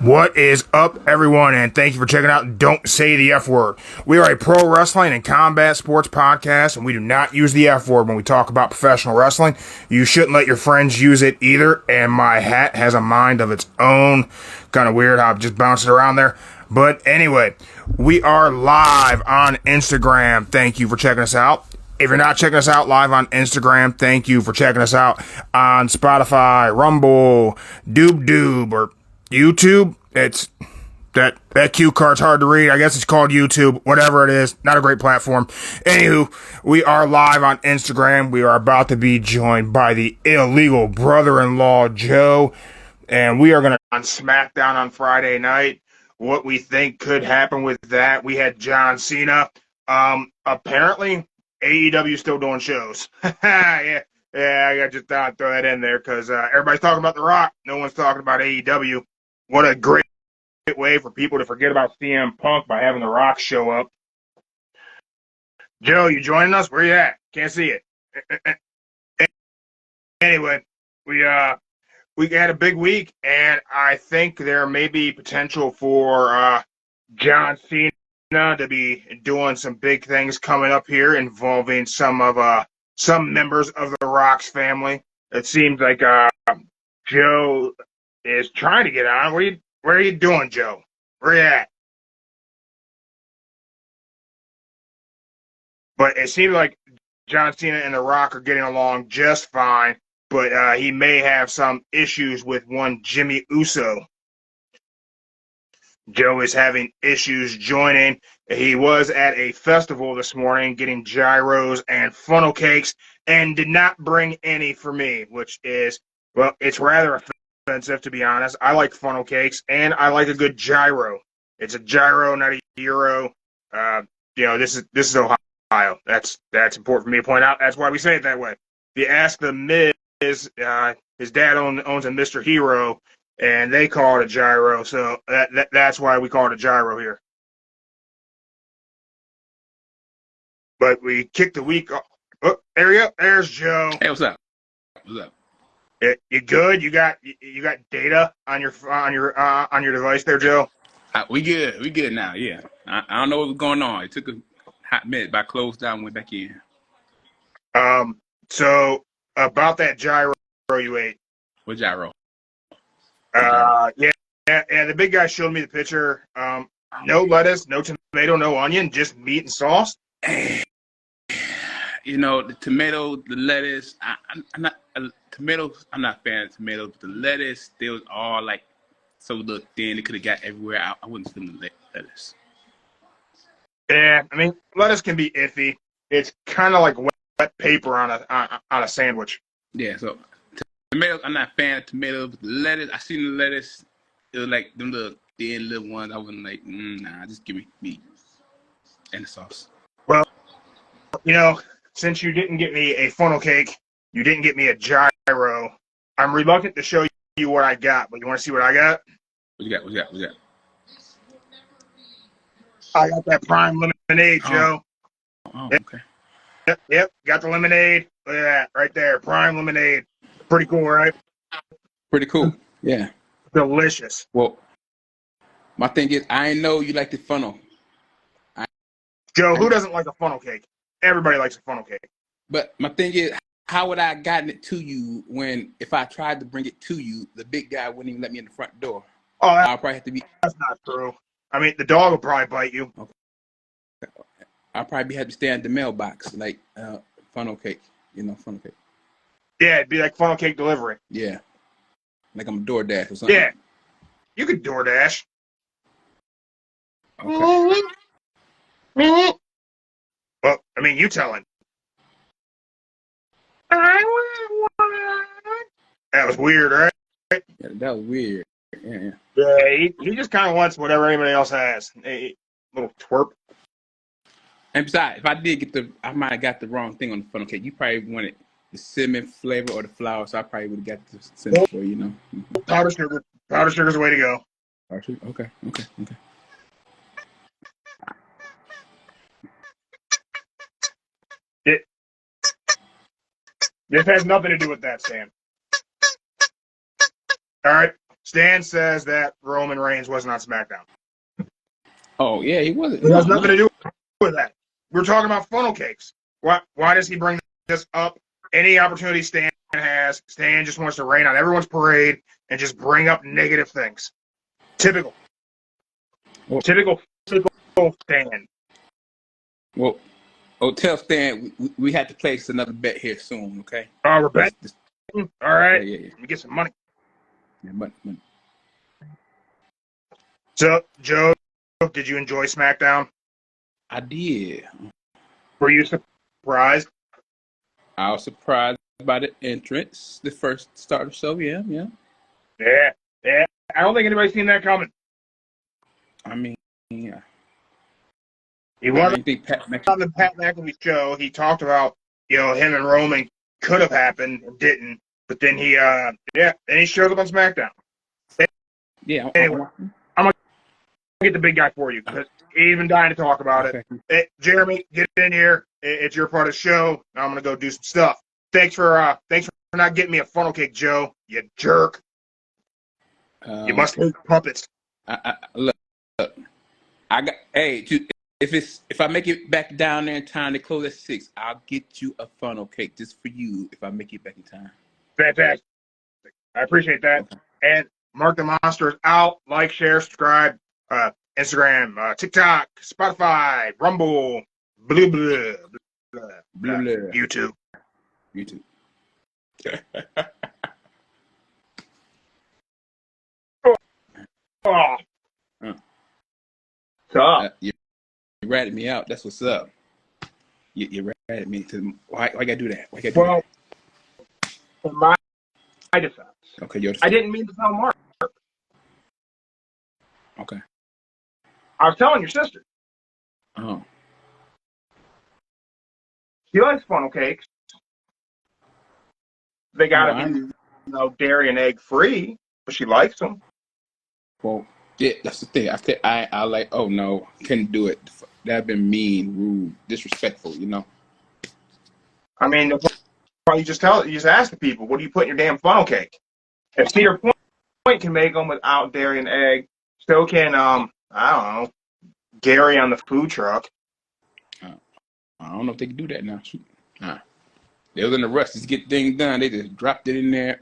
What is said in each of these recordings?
What is up, everyone, and thank you for checking out Don't Say the F Word. We are a pro wrestling and combat sports podcast, and we do not use the F word when we talk about professional wrestling. You shouldn't let your friends use it either, and my hat has a mind of its own. Kind of weird how it just bounces around there. But anyway, we are live on Instagram. Thank you for checking us out. If you're not checking us out live on Instagram, thank you for checking us out on Spotify, Rumble, Doob, or YouTube. It's that cue card's hard to read. I guess it's called YouTube, whatever it is. Not a great platform. Anywho, we are live on Instagram. We are about to be joined by the illegal brother-in-law, Joe. And we are going to on SmackDown on Friday night. What we think could happen with that. We had John Cena. Apparently, AEW still doing shows. Yeah, I just thought I'd throw that in there because everybody's talking about The Rock. No one's talking about AEW. What a great way for people to forget about CM Punk by having The Rock show up. Joe, you joining us? Where you at? Can't see it. Anyway, we had a big week, and I think there may be potential for John Cena to be doing some big things coming up here involving some members of the Rock's family. It seems like Joe is trying to get on. Where are you doing, Joe? Where you at? But it seems like John Cena and The Rock are getting along just fine, but he may have some issues with one Jimmy Uso. Joe is having issues joining. He was at a festival this morning getting gyros and funnel cakes and did not bring any for me, which is, well, it's rather expensive, to be honest. I like funnel cakes, and I like a good gyro. It's a gyro, not a euro. This is Ohio. That's important for me to point out. That's why we say it that way. If you ask the Miz, his dad owns a Mr. Hero, and they call it a gyro, so that's why we call it a gyro here. But we kicked the week off. Oh, there you go. There's Joe. Hey, what's up? What's up? You good? You got data on your device there, Joe? We good. We good now. Yeah. I don't know what was going on. It took a hot minute, but I closed down and went back in. So about that gyro you ate. What gyro? Yeah. The big guy showed me the picture. No lettuce, no tomato, no onion, just meat and sauce. You know, the tomato, the lettuce. I'm not tomatoes. I'm not a fan of tomatoes. But the lettuce, they was all like so little thin. It could have got everywhere. I wouldn't spend the lettuce. Yeah, I mean, lettuce can be iffy. It's kind of like wet paper on a sandwich. Yeah. So tomatoes, I'm not a fan of tomatoes. But the lettuce, I seen the lettuce. It was like them little thin little ones. I wasn't like, nah. Just give me meat and the sauce. Well, since you didn't get me a funnel cake, you didn't get me a gyro, I'm reluctant to show you what I got, but you want to see what I got? What you got? I got that prime lemonade, Joe. Oh, okay. Yep, got the lemonade. Look at that, right there, prime lemonade. Pretty cool, right? Pretty cool, yeah. Delicious. Well, my thing is, I know you like the funnel. Joe, who doesn't like a funnel cake? Everybody likes a funnel cake. But my thing is, how would I have gotten it to you if I tried to bring it to you, the big guy wouldn't even let me in the front door? Oh, I'll probably have to be. That's not true. I mean, the dog will probably bite you. Okay. I'll probably have to stay at the mailbox, like funnel cake, funnel cake. Yeah, it'd be like funnel cake delivery. Yeah. Like I'm a DoorDash or something. Yeah. You could DoorDash. Okay. Well, I mean, you tell him. That was weird, right? Yeah, that was weird. Yeah. Yeah, he just kind of wants whatever anybody else has. A little twerp. And besides, if I did I might have got the wrong thing on the funnel cake. You probably wanted the cinnamon flavor or the flour, so I probably would have got the cinnamon for you. Powdered sugar. Powdered sugar's the way to go. Powdered sugar? Okay. This has nothing to do with that, Sam. All right. Stan says that Roman Reigns wasn't on SmackDown. Oh yeah, he wasn't. It has No, nothing to do with that. We're talking about funnel cakes. Why does he bring this up? Any opportunity Stan has, Stan just wants to rain on everyone's parade and just bring up negative things. Typical. Well, Typical Stan. well, tell Stan we have to place another bet here soon. Okay. We're betting. All right. Yeah. Let me get some money. Yeah, money. So, Joe, did you enjoy SmackDown? I did. Were you surprised? I was surprised by the entrance, the first start of the show. Yeah. Yeah. I don't think anybody's seen that coming. I mean, yeah. He wasn't I didn't think Pat on the Pat McAfee show. He talked about, him and Roman could have happened and didn't, but then then he shows up on SmackDown. Yeah. Anyway, I'm gonna get the big guy for you because he's been dying to talk about it. Hey, Jeremy, get in here. It's your part of the show. Now I'm gonna go do some stuff. Thanks for not getting me a funnel cake, Joe. You jerk. You must hate puppets. Look, I got. Hey, if I make it back down there in time to close at 6, I'll get you a funnel cake just for you. If I make it back in time. Fantastic. I appreciate that. Okay. And Mark the Monster is out. Like, share, subscribe. Instagram, TikTok, Spotify, Rumble, YouTube. Oh. You ratted me out. That's what's up. You ratted me. Why I gotta do that? Why gotta do that? In my defense. Okay, I didn't mean to tell Mark. Okay. I was telling your sister. Oh. She likes funnel cakes. They gotta be, dairy and egg free, but she likes them. Well, yeah, that's the thing. I like. Oh no, couldn't do it. That'd been mean, rude, disrespectful. I mean, you just ask the people, what do you put in your damn funnel cake? If Cedar Point can make them without dairy and egg, so can I don't know, Gary on the food truck. I don't know if they can do that now. They was in a rush to get things done. They just dropped it in there.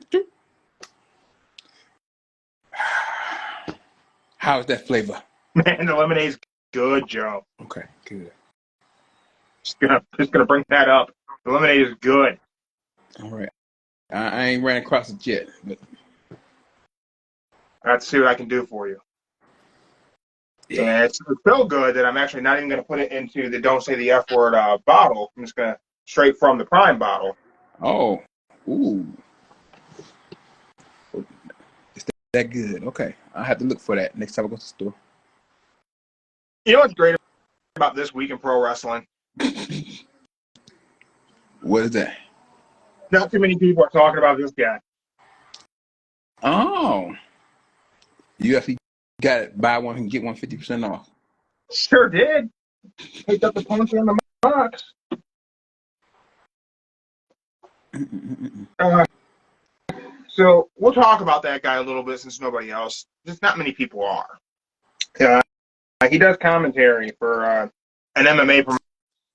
How's that flavor? Man, the lemonade's good, Joe. Okay, good. Just gonna bring that up. The lemonade is good. All right. I ain't ran across it yet, but let's see what I can do for you. Yeah, and it's so good that I'm actually not even going to put it into the Don't Say the F Word bottle. I'm just going to straight from the Prime bottle. Oh, ooh. It's that good. Okay. I'll have to look for that next time I go to the store. You know what's great about this week in pro wrestling? What is that? Not too many people are talking about this guy. Oh. UFC got it. Buy one and get one 50% off. Sure did. Picked up the punch on the box. So we'll talk about that guy a little bit since nobody else, just not many people are. He does commentary for an MMA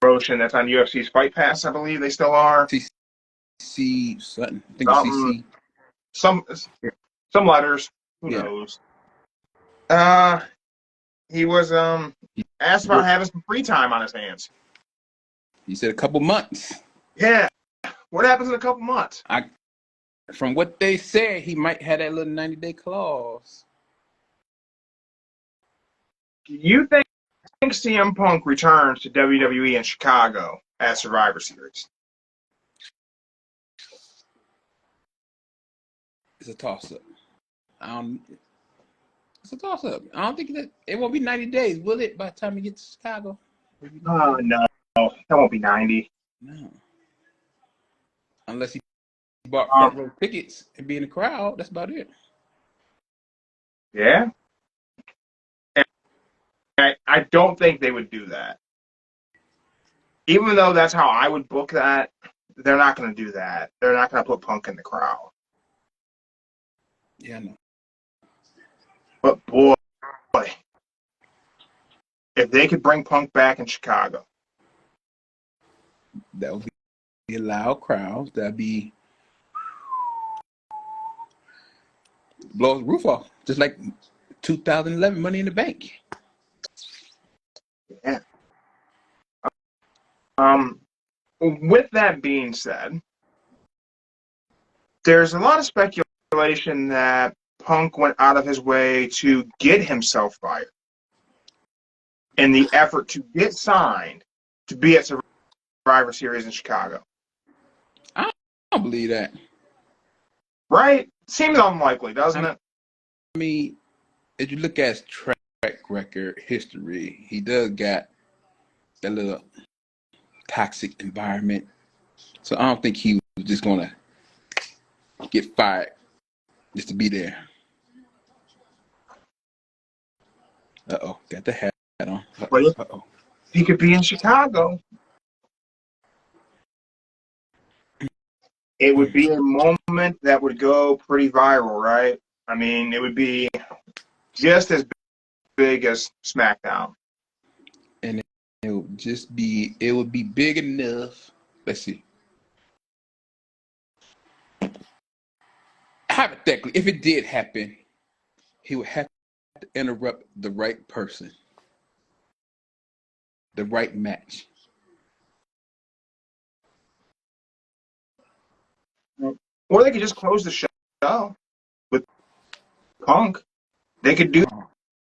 promotion that's on UFC's Fight Pass, I believe they still are. CC something. I think CC. Some letters. Who knows? He was asked about having some free time on his hands. He said a couple months. Yeah. What happens in a couple months? From what they said, he might have that little 90-day clause. You think CM Punk returns to WWE in Chicago at Survivor Series? It's a toss-up. It's a toss-up. I don't think that it won't be 90 days, will it? By the time he gets to Chicago. Oh no, that won't be 90. No. Unless he bought front row tickets and be in the crowd, that's about it. Yeah. I don't think they would do that. Even though that's how I would book that, they're not going to do that. They're not going to put Punk in the crowd. Yeah, I know. But boy, if they could bring Punk back in Chicago, That would be a loud crowd. That'd be blow the roof off, just like 2011 Money in the Bank. yeah. With that being said, there's a lot of speculation that Punk went out of his way to get himself fired in the effort to get signed to be at Survivor Series in Chicago. I don't believe that. Right? Seems unlikely, doesn't it? I mean, if you look at his track record history, he does got that little toxic environment. So I don't think he was just gonna get fired just to be there. Uh-oh, got the hat on. But if Uh-oh. he could be in Chicago, it would be a moment that would go pretty viral, right? I mean, it would be just as big as SmackDown. And it would be big enough. Let's see. Hypothetically, if it did happen, he would have to interrupt the right person, the right match. Or they could just close the show with Punk. They could do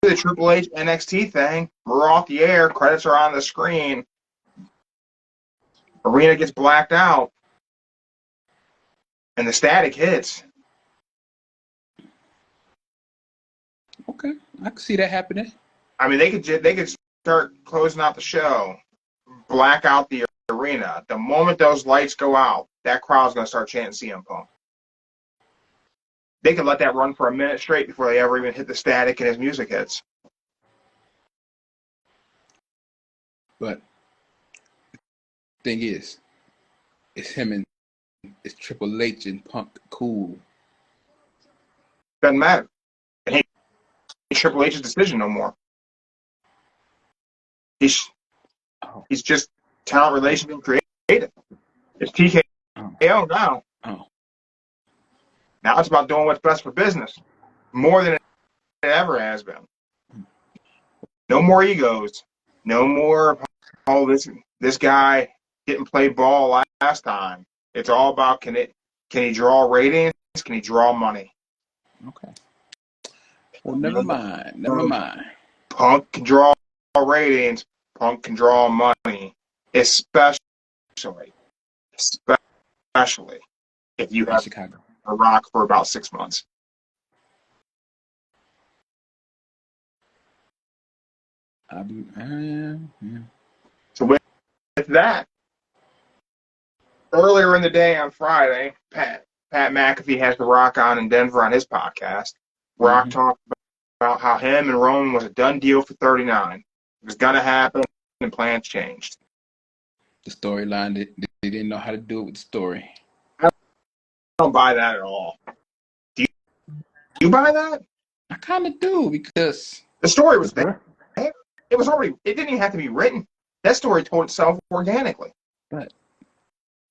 the Triple H NXT thing. We're off the air. Credits are on the screen. Arena gets blacked out. And the static hits. Okay, I can see that happening. I mean, they could start closing out the show, black out the arena. The moment those lights go out, that crowd's going to start chanting CM Punk. They could let that run for a minute straight before they ever even hit the static and his music hits. But the thing is, it's him and it's Triple H and Punk cool. Doesn't matter. It ain't Triple H's decision no more. He's just talent relation and creative. It's TKO now. Now it's about doing what's best for business, more than it ever has been. No more egos. No more, oh, this guy didn't play ball last time. It's all about can he draw ratings? Can he draw money? Okay. Well, never mind. Never mind. Punk can draw ratings. Punk can draw money, especially if you have Chicago. a Rock for about 6 months. Yeah. So with that, earlier in the day on Friday, Pat McAfee has The Rock on in Denver on his podcast. Rock talked about how him and Roman was a done deal for 39. It was going to happen, and plans changed. The storyline, they didn't know how to do it with the story. I don't buy that at all. Do you buy that? I kind of do, because the story was there. It was already. It didn't even have to be written. That story told itself organically. But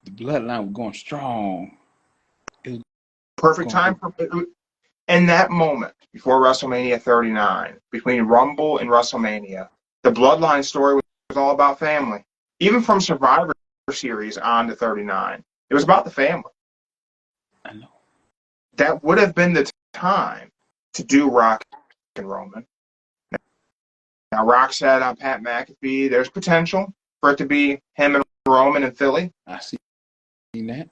the bloodline was going strong. It was perfect time for. In that moment before WrestleMania 39, between Rumble and WrestleMania, the bloodline story was all about family. Even from Survivor Series on to 39, it was about the family. I know. That would have been the time to do Rock and Roman. Now, Rock said on Pat McAfee, there's potential for it to be him and Roman in Philly. I see that.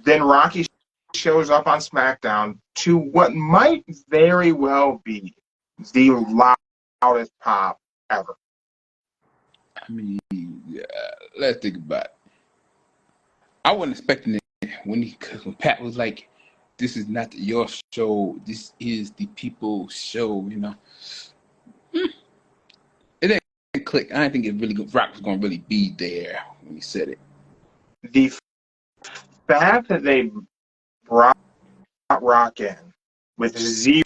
Then Rocky shows up on SmackDown to what might very well be the loudest pop ever. I mean, let's think about it. I wasn't expecting it when Pat was like, "This is not your show. This is the people's show." You know, it didn't click. I didn't think Rock was going to really be there when he said it. The fact that they brought Rock in with zero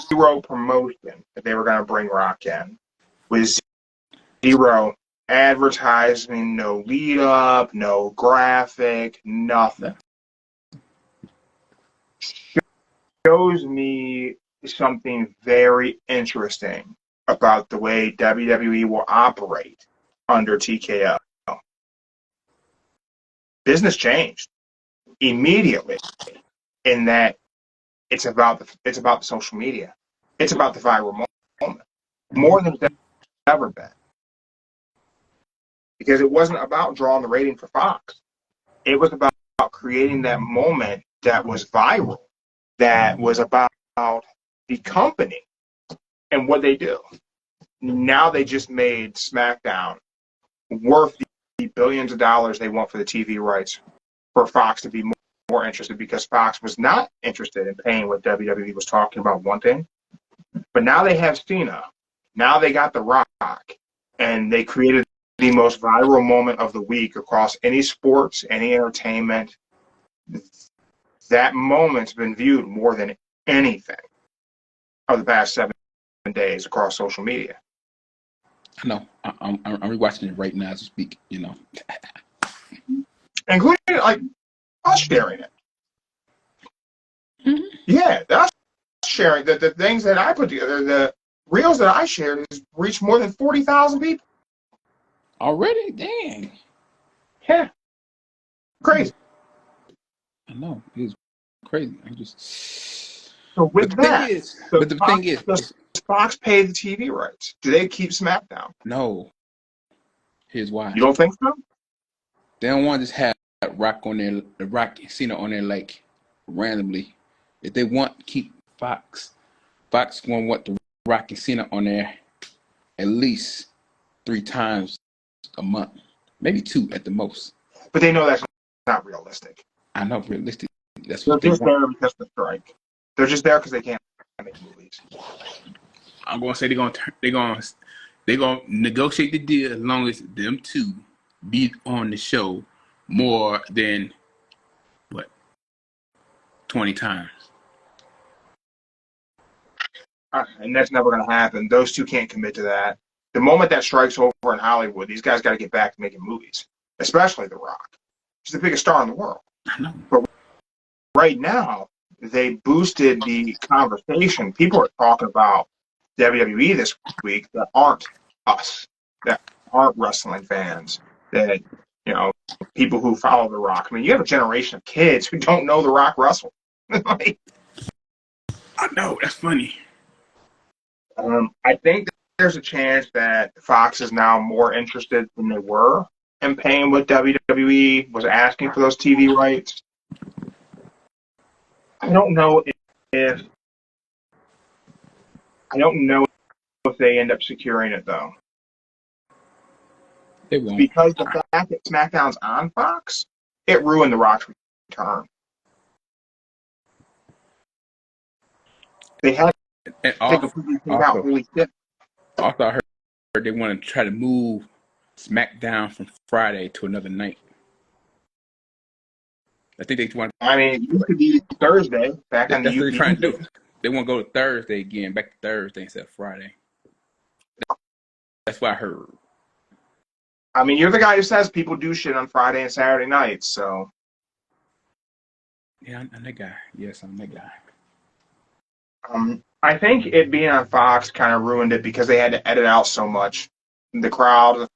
zero promotion that they were going to bring Rock in. With zero advertising, no lead up, no graphic, nothing. Shows me something very interesting about the way WWE will operate under TKO. Business changed immediately in that it's about the social media. It's about the viral moment more than it's ever been. Because it wasn't about drawing the rating for Fox. It was about creating that moment that was viral, that was about the company and what they do. Now they just made SmackDown worth the billions of dollars they want for the TV rights for Fox to be more interested, because Fox was not interested in paying what WWE was talking about wanting. But now they have Cena. Now they got The Rock. And they created the most viral moment of the week across any sports, any entertainment. That moment's been viewed more than anything of the past 7 days across social media. I know. I'm rewatching it right now as we speak. You know, Including like us sharing it. mm-hmm. Yeah, that's sharing the things that I put together. The reels that I shared has reached more than 40,000 people Already. Dang. Yeah, crazy. I know. It's crazy. I just. So with But the thing that, is, but the thing is, does Fox pay the TV rights? Do they keep SmackDown? no. Here's why. You don't think so? They don't want to just have Rock on there, Rock Cena on there like randomly. If they want to keep Fox going to want the Rock and Cena on there at least 3 times a month, maybe 2 at the most. But they know that's not realistic. I know, realistic. That's They're what they just want. there because of the strike. They're just there because they can't make movies. I'm gonna say they're gonna negotiate the deal as long as them two be on the show more than 20 times. And that's never going to happen. Those two can't commit to that. The moment that strike's over in Hollywood, these guys got to get back to making movies, especially The Rock. He's the biggest star in the world. I know. But right now, they boosted the conversation. People are talking about WWE this week that aren't us, that aren't wrestling fans, that, people who follow The Rock. I mean, you have a generation of kids who don't know The Rock wrestle. Like, I know, that's funny. I think there's a chance that Fox is now more interested than they were in paying what WWE was asking for those TV rights. I don't know if they end up securing it though, They won't. because the fact that SmackDown's on Fox, it ruined The Rock's return. They had to take a completely thing out. Holy shit! Also, I heard they want to try to move SmackDown from Friday to another night. I think they want. I mean, it used to be Thursday back on the That's what they're trying to UPN. do. They want to go to Thursday again, back to Thursday instead of Friday. That's what I heard. I mean, you're the guy who says people do shit on Friday and Saturday nights, so. Yeah, I'm that guy. Yes, I'm that guy. I think it being on Fox kind of ruined it because they had to edit out so much. The crowd, the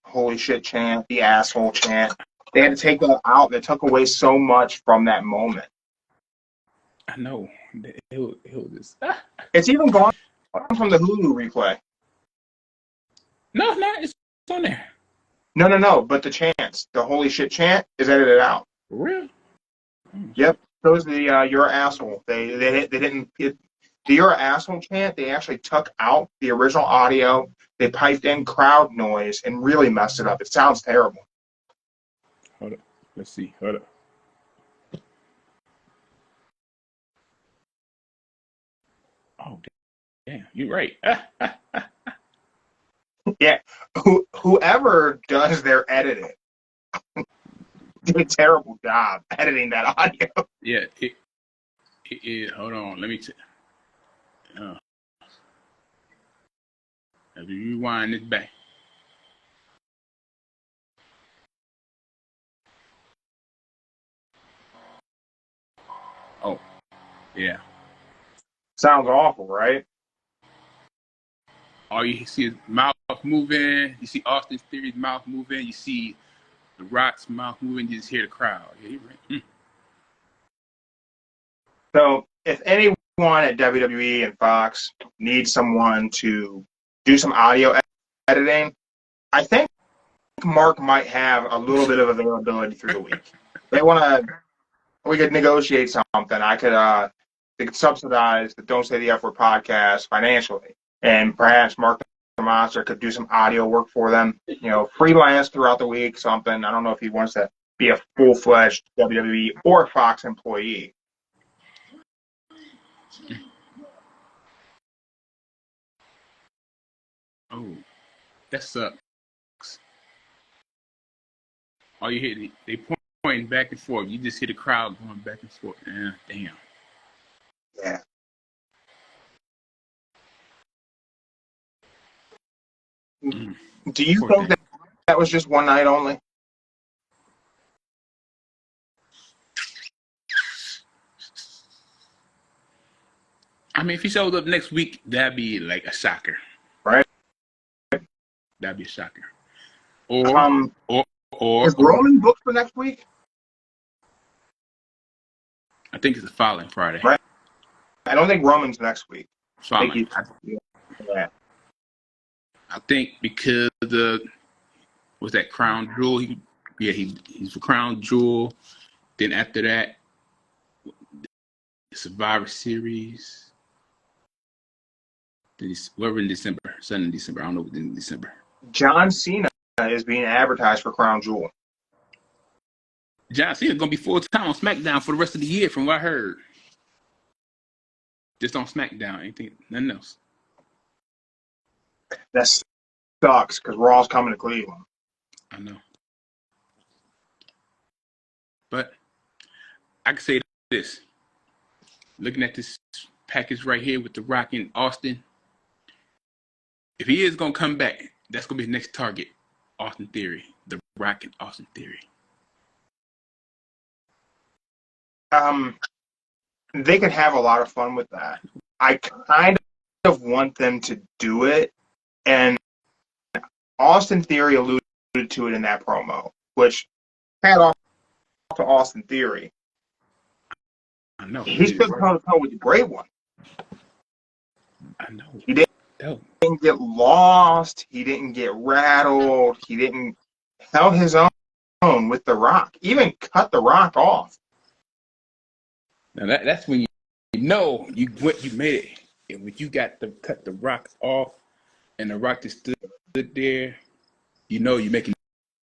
holy shit chant, the asshole chant. They had to take that out. They took away so much from that moment. I know. He'll just. It's even gone from the Hulu replay. No, it's not. It's on there. No. But the chants, the holy shit chant, is edited out. For real? Yep. So is the "you're an asshole." They didn't. The "you're an asshole" chant, they actually took out the original audio. They piped in crowd noise and really messed it up. It sounds terrible. Hold up. Let's see. Hold up. Oh, damn. You're right. Yeah. Whoever does their editing did a terrible job editing that audio. Yeah, it hold on. Let me check. Uh, If you rewind this back. Oh, yeah. Sounds awful, right? All you see is mouth moving. You see Austin Theory's mouth moving. You see The Rock's mouth moving. You just hear the crowd. Yeah, you're right. So if anyone at WWE and Fox needs someone to do some audio editing, I think Mark might have a little bit of availability through the week. They want to, we could negotiate something. They could subsidize the Don't Say the F Word podcast financially, and perhaps Mark the Monster could do some audio work for them. Freelance throughout the week, something. I don't know if he wants to be a full-fledged WWE or Fox employee. Oh, that sucks. All you hear, they pointing back and forth. You just hear the crowd going back and forth. Damn. Yeah. Do you Poor think thing. that was just one night only? I mean, if he shows up next week, that'd be like a shocker. Right. That'd be a shocker. Or Is Roman booked for next week? I think it's the following Friday. Right. I don't think Roman's next week. Following. Yeah. I think because was that Crown Jewel? He's for Crown Jewel. Then after that, Survivor Series. We're in December. Sunday in December. I don't know what's in December. John Cena is being advertised for Crown Jewel. John Cena's gonna be full time on SmackDown for the rest of the year, from what I heard. Just on SmackDown, anything, nothing else. That sucks because Raw's coming to Cleveland. I know. But I can say this. Looking at this package right here with The Rock and Austin, if he is going to come back, that's going to be his next target, Austin Theory. The Rock and Austin Theory. They could have a lot of fun with that. I kind of want them to do it, and Austin Theory alluded to it in that promo, which had off to Austin Theory. I know. He stood toe-to-toe with the Great One. I know. He didn't get lost. He didn't get rattled. He didn't held his own with The Rock. Even cut The Rock off. Now that's when you know you made it. And when you got to cut The Rock off, and The Rock just stood there, you know you're making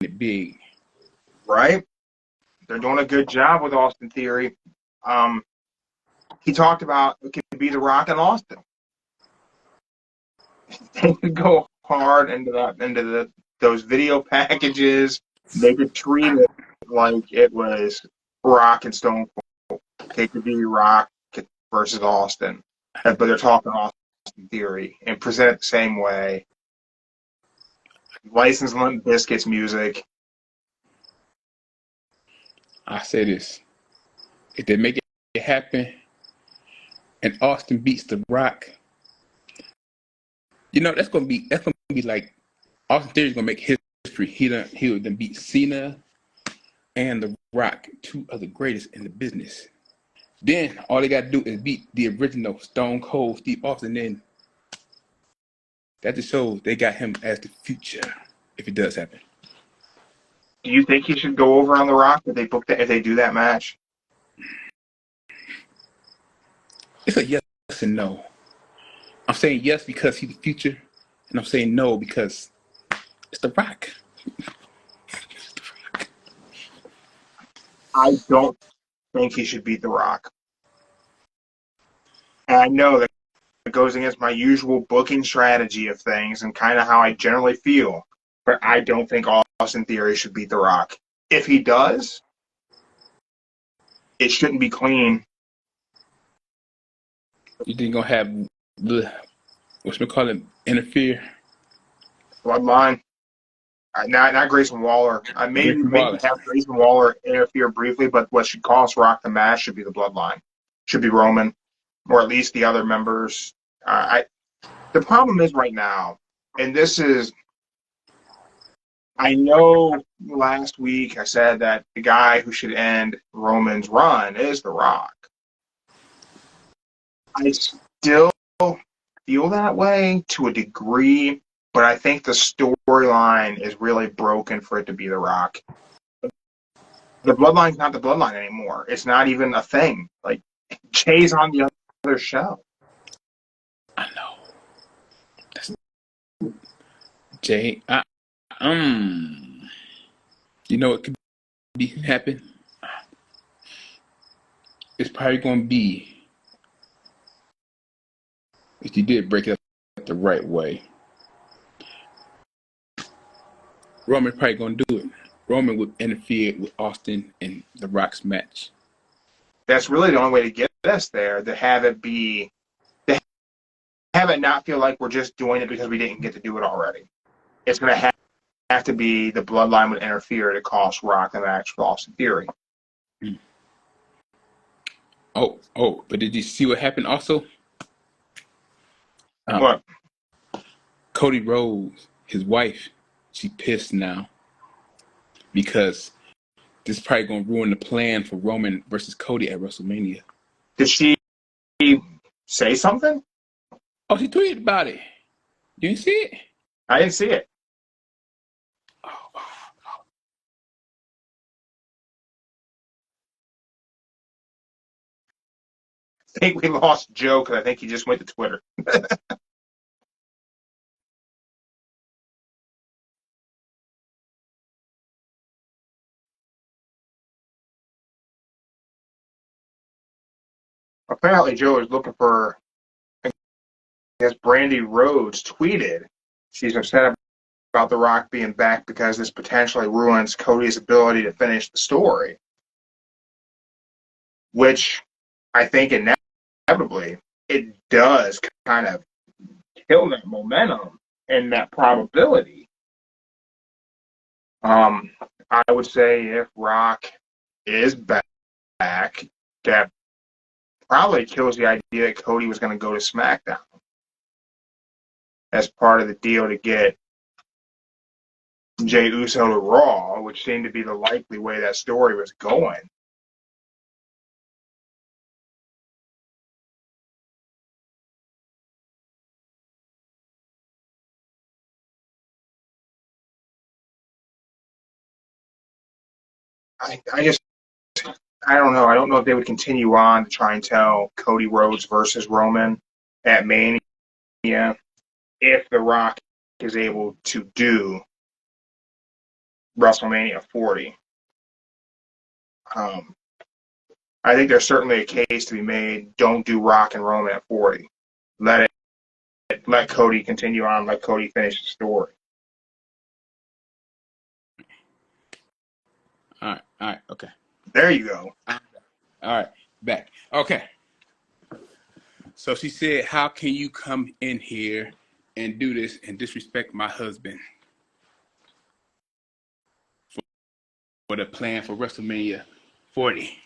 it big. Right? They're doing a good job with Austin Theory. He talked about it could be The Rock and Austin. They could go hard into those video packages. They could treat it like it was Rock and Stone Cold. It could be Rock versus Austin, but they're talking Austin Theory and present it the same way. License Limp Bizkit's music. I say this: if they make it happen, and Austin beats The Rock, that's gonna be like Austin Theory's gonna make history. He'll then beat Cena and The Rock, two of the greatest in the business. Then all they gotta do is beat the original Stone Cold Steve Austin. Then that just shows they got him as the future if it does happen. Do you think he should go over on The Rock if they do that match? It's a yes and no. I'm saying yes because he's the future, and I'm saying no because it's The Rock. I don't think he should beat The Rock. And I know that it goes against my usual booking strategy of things and kind of how I generally feel, but I don't think Austin Theory should beat The Rock. If he does, it shouldn't be clean. You think gonna have interfere. Bloodline. Not Grayson Waller. Maybe Grayson Waller. have Grayson Waller interfere briefly, but what should cost Rock the match should be the Bloodline. Should be Roman, or at least the other members. The problem is right now, and this is, I know last week I said that the guy who should end Roman's run is The Rock. I still feel that way to a degree, but I think the storyline is really broken for it to be The Rock. The Bloodline's not the Bloodline anymore. It's not even a thing. Like, Jay's on the other show. I know. That's Jay. You know what could be happen? It's probably going to be, if you did break it up the right way, Roman probably going to do it. Roman would interfere with Austin in The Rock's match. That's really the only way to get us there, to have it not feel like we're just doing it because we didn't get to do it already. It's going to have to be the Bloodline would interfere to cost Rock the match with Austin Theory. But did you see what happened also? What? Cody Rhodes, his wife, she pissed now because this is probably going to ruin the plan for Roman versus Cody at WrestleMania. Did she say something? Oh, she tweeted about it. You didn't see it? I didn't see it. I think we lost Joe because I think he just went to Twitter. Apparently, Joe is looking for. I guess Brandy Rhodes tweeted she's upset about The Rock being back because this potentially ruins Cody's ability to finish the story, which I think inevitably it does kind of kill that momentum and that probability. I would say if Rock is back, that probably kills the idea that Cody was going to go to SmackDown as part of the deal to get Jey Uso to Raw, which seemed to be the likely way that story was going. I don't know. I don't know if they would continue on to try and tell Cody Rhodes versus Roman at Mania if The Rock is able to do WrestleMania 40. I think there's certainly a case to be made. Don't do Rock and Roman at 40. Let Cody continue on. Let Cody finish the story. All right, okay. There you go. All right, back. Okay. So she said, how can you come in here and do this and disrespect my husband for the plan for WrestleMania 40?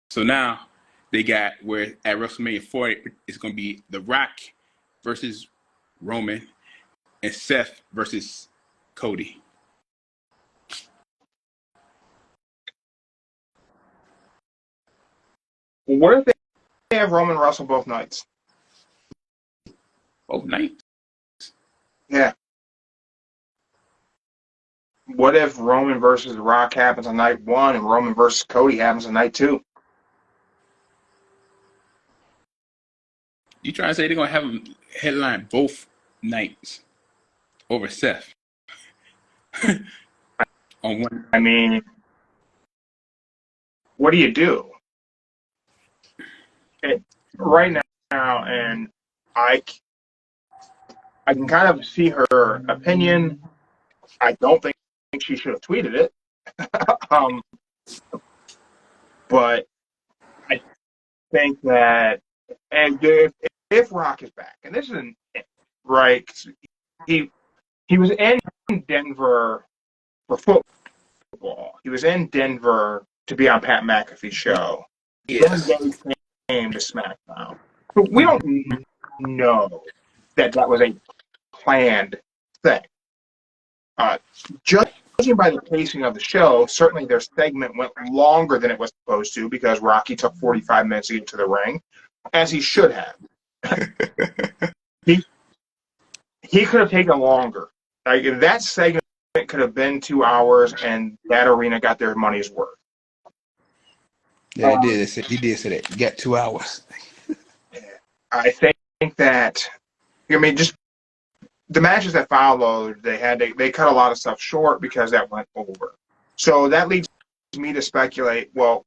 So now they got where at WrestleMania 40, it's going to be The Rock versus Roman and Seth versus Cody. What if they have Roman wrestle both nights? Both nights? Yeah. What if Roman versus The Rock happens on night one and Roman versus Cody happens on night two? You trying to say they're going to have them headline both nights over Seth? On one. I mean, what do you do? Right now, and I can kind of see her opinion. I don't think she should have tweeted it. But I think that, and if if Rock is back, and this isn't right, he was in Denver for football. He was in Denver to be on Pat McAfee's show. Then Yes. they came to SmackDown. But we don't know that was a planned thing. Judging by the pacing of the show, certainly their segment went longer than it was supposed to because Rocky took 45 minutes to get to the ring, as he should have. he could have taken longer. Like, if that segment could have been 2 hours, and that arena got their money's worth. Yeah, they did. He did say that. You got 2 hours. I think that, I mean, just the matches that followed, they cut a lot of stuff short because that went over. So that leads me to speculate, well,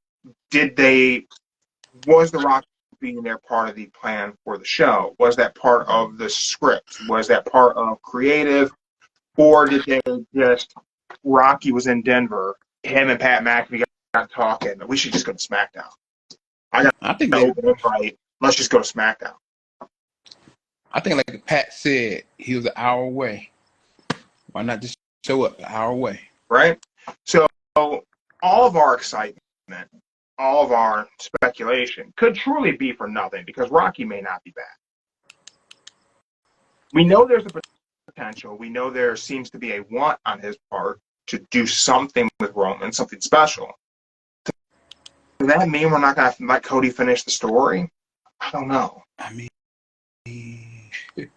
was The Rock being there part of the plan for the show? Was that part of the script? Was that part of creative? Or did they just, Rocky was in Denver, him and Pat McAfee got talking, we should just go to SmackDown. I think Open invite, let's just go to SmackDown. like Pat said, he was an hour away. Why not just show up an hour away? Right? So all of our excitement, all of our speculation could truly be for nothing because Rocky may not be back. We know there's a potential. We know there seems to be a want on his part to do something with Roman, something special. Does that mean we're not going to let Cody finish the story? I don't know. I mean, you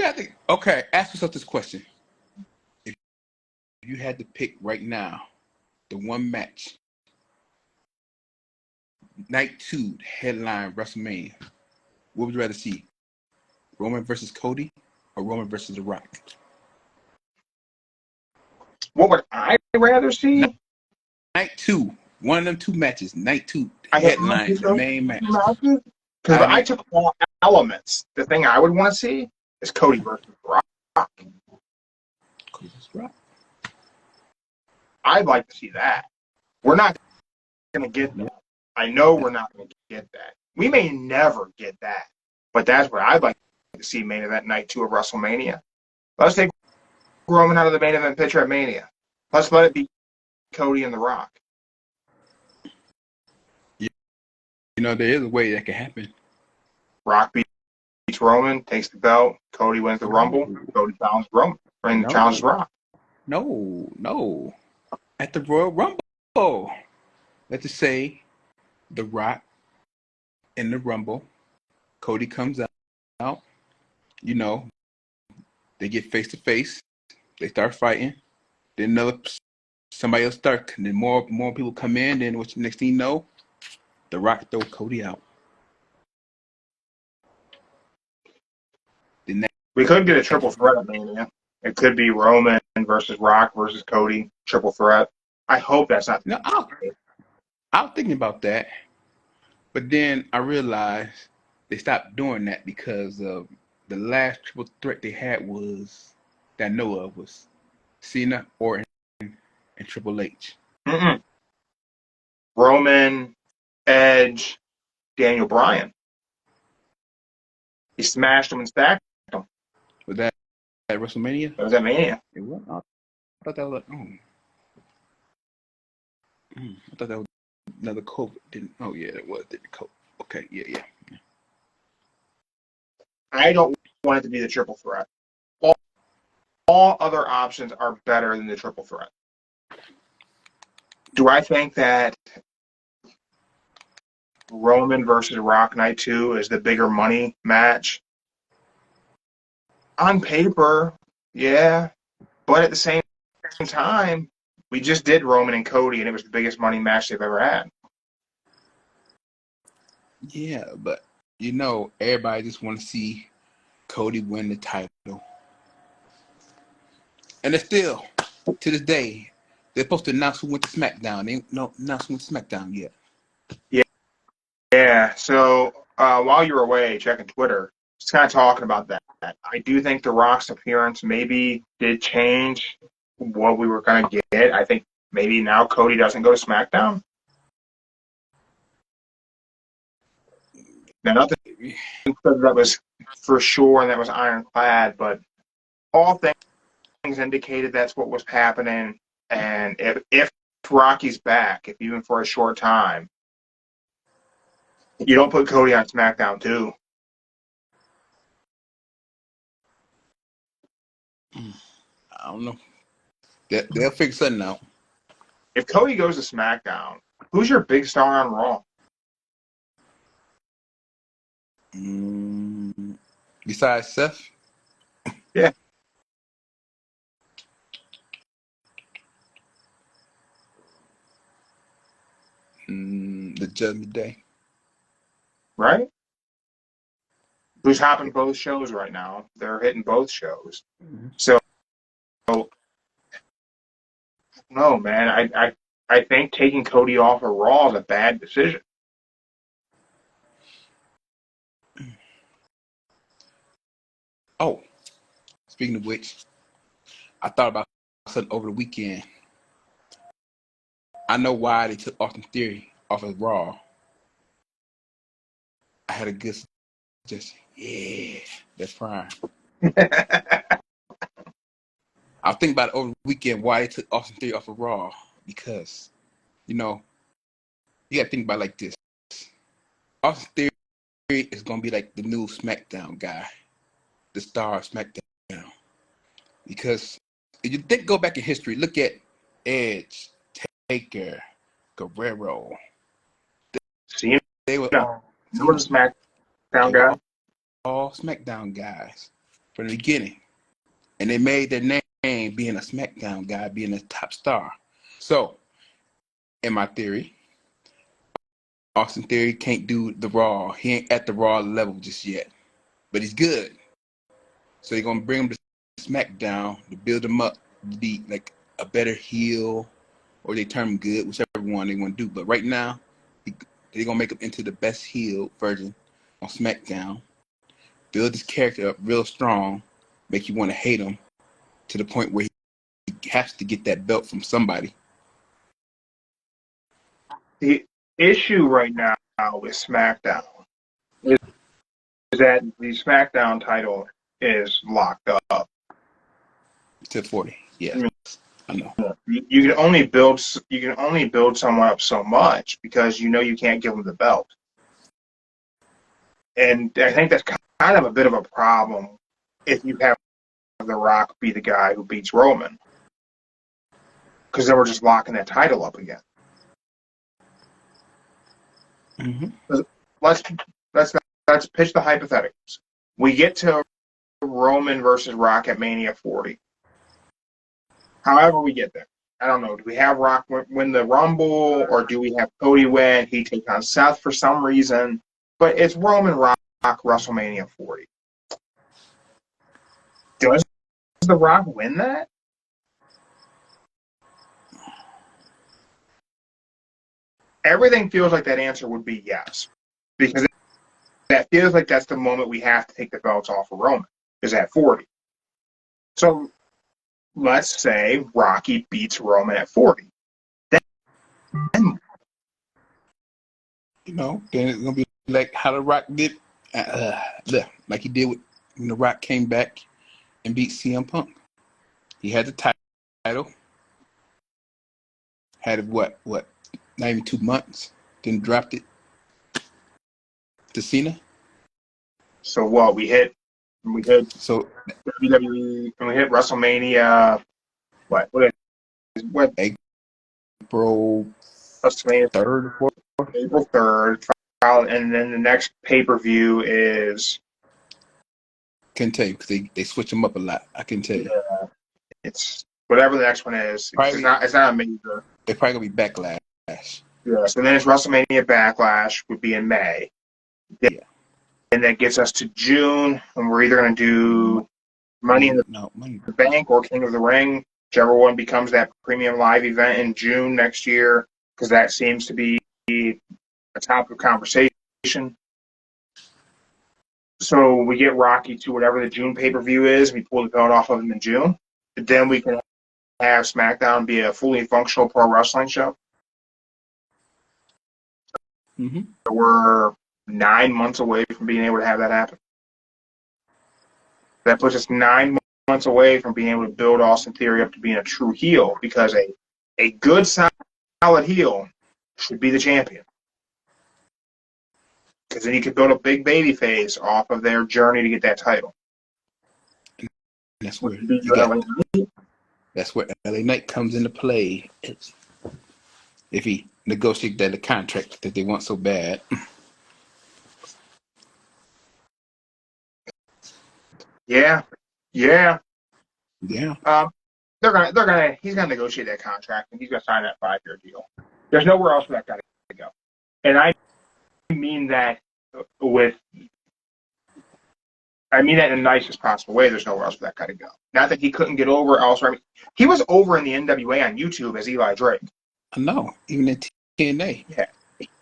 have to, okay, ask yourself this question. If you had to pick right now the one match, night 2, headline WrestleMania, what would you rather see? Roman versus Cody or Roman versus The Rock? What would I rather see? Night 2, one of them 2 matches, night 2, headlines, the main match. Because if I took all elements, the thing I would want to see is Cody versus Rock. Cody versus Rock. I'd like to see that. We're not going to get that. I know we're not going to get that. We may never get that, but that's what I'd like to see main event night 2 of WrestleMania. Let's take Roman out of the main event picture at Mania. Let's let it be Cody and The Rock. You know, there is a way that can happen. Rock beats Roman, takes the belt. Cody wins the Rumble. Cody challenges Roman. And challenges Rock. No. At the Royal Rumble, let's just say The Rock in the Rumble, Cody comes out, you know, they get face to face, they start fighting, then somebody else starts, and then more people come in, then what's the next thing you know, The Rock throw Cody out. We could get a triple threat at Mania. It could be Roman versus Rock versus Cody, triple threat. I hope that's not. No, I was thinking about that, but then I realized they stopped doing that because of the last triple threat they had was that I know of was Cena, Orton, and Triple H. Roman, Edge, Daniel Bryan. He smashed him and stacked him. Was that at WrestleMania? That was at Mania. It was? I thought that was I thought that was another COVID. Oh yeah, it was the COVID. Okay, yeah. I don't want it to be the triple threat. All other options are better than the triple threat. Do I think that Roman versus Rock Night 2 is the bigger money match? On paper, yeah. But at the same time, we just did Roman and Cody, and it was the biggest money match they've ever had. Yeah, but you know, everybody just want to see Cody win the title. And it's still, to this day, they're supposed to announce who went to SmackDown. They ain't announced who went to SmackDown yet. Yeah. So while you were away checking Twitter, just kind of talking about that. I do think The Rock's appearance maybe did change what we were going to get. I think maybe now Cody doesn't go to SmackDown. Now, nothing that was for sure and that was ironclad, but all things indicated that's what was happening. And if Rocky's back, if even for a short time, you don't put Cody on SmackDown too. I don't know. They'll figure something out. If Cody goes to SmackDown, who's your big star on Raw? Besides Seth? Yeah. The Judgment Day. Right? Who's hopping both shows right now? They're hitting both shows. So, no, man. I think taking Cody off of Raw is a bad decision. Oh, speaking of which, I thought about something over the weekend. I know why they took Austin Theory off of Raw. I had a good suggestion. Yeah, that's prime. I was thinking about it over the weekend why they took Austin Theory off of Raw. Because, you got to think about it like this. Austin Theory is going to be like the new SmackDown guy, the star of SmackDown. Because if you go back in history, look at Edge, Taker, Guerrero. They were all SmackDown guy. All SmackDown guys from the beginning. And they made their name being a SmackDown guy, being a top star. So, in my theory, Austin Theory can't do the Raw. He ain't at the Raw level just yet. But he's good. So they're going to bring him to SmackDown to build him up to be like a better heel, or they turn him good, whichever one they want to do. But right now, they're going to make him into the best heel version on SmackDown. Build his character up real strong, make you want to hate him to the point where he has to get that belt from somebody. The issue right now with SmackDown is that the SmackDown title is locked up. To 40, yeah, I know. You can only build someone up so much because you can't give them the belt, and I think that's kind of a bit of a problem if you have The Rock be the guy who beats Roman, because then we're just locking that title up again. Mm-hmm. Let's pitch the hypotheticals. We get to Roman versus Rock at Mania 40. However we get there. I don't know. Do we have Rock win the Rumble, or do we have Cody win? He take on Seth for some reason. But it's Roman Rock WrestleMania 40. Does The Rock win that? Everything feels like that answer would be yes. Because that feels like that's the moment we have to take the belts off of Roman, is at 40. So let's say Rocky beats Roman at 40. Then then it's gonna be like how The Rock did, like he did when The Rock came back and beat CM Punk. He had the title, had it what, not even 2 months, then dropped it to Cena. So what we hit so WWE and we hit WrestleMania. What April WrestleMania 3rd or 4th? April 3rd, and then the next pay-per-view is. Couldn't tell you because they switch them up a lot. I can tell you. It's whatever the next one is. It's not a major. It's probably gonna be Backlash. Yeah. So then it's WrestleMania Backlash would be in May. Yeah. And that gets us to June, and we're either going to do Money in the Bank or King of the Ring, whichever one becomes that premium live event in June next year, because that seems to be a topic of conversation. So we get Rocky to whatever the June pay-per-view is, we pull the belt off of him in June. Then we can have SmackDown be a fully functional pro wrestling show. Mm-hmm. 9 months away from being able to have that happen. That puts us 9 months away from being able to build Austin Theory up to being a true heel, because a good, solid heel should be the champion. Because then you can build a big baby face off of their journey to get that title. That's where LA Knight comes into play. If he negotiates the contract that they want so bad. Yeah. He's gonna negotiate that contract, and he's gonna sign that 5-year deal. There's nowhere else for that guy to go. And I mean that in the nicest possible way. There's nowhere else for that guy to go. Not that he couldn't get over elsewhere. I mean, he was over in the NWA on YouTube as Eli Drake. I know, even in TNA. Yeah,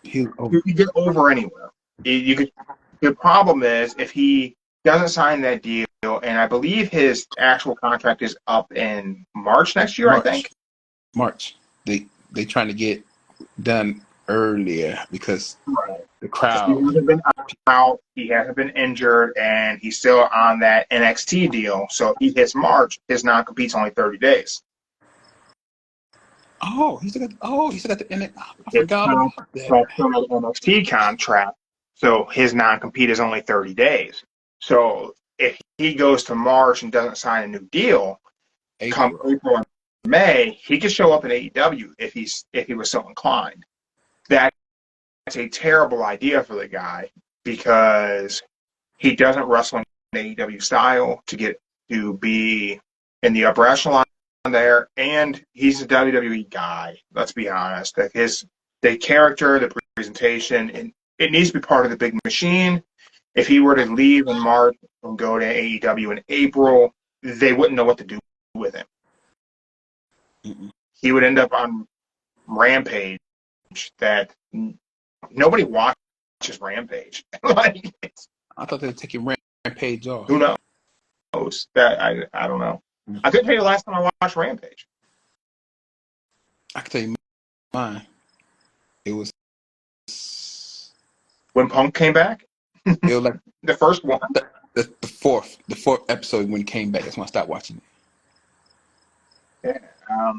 You could get over anywhere. You could. The problem is if he doesn't sign that deal, and I believe his actual contract is up in March next year. I think March. They trying to get done earlier because the crowd. He hasn't been out, he hasn't been injured, and he's still on that NXT deal. So if he hits March, his non-compete's only 30 days. He still got the NXT. I forgot about that. That's still an NXT contract. So his non-compete is only 30 days. So if he goes to March and doesn't sign a new deal, come April and May, he could show up in AEW if he was so inclined. That's a terrible idea for the guy, because he doesn't wrestle in AEW style to get to be in the upper echelon there, and he's a WWE guy. Let's be honest. Like the character, the presentation, and it needs to be part of the big machine. If he were to leave in March and go to AEW in April, they wouldn't know what to do with him. Mm-mm. He would end up on Rampage that nobody watches Rampage. Like, I thought they were taking Rampage off. Who knows? That I don't know. Mm-hmm. I couldn't tell you the last time I watched Rampage. I can tell you mine. It was when Punk came back. It was like the first one. The fourth episode when he came back. That's when I stopped watching Yeah. it. I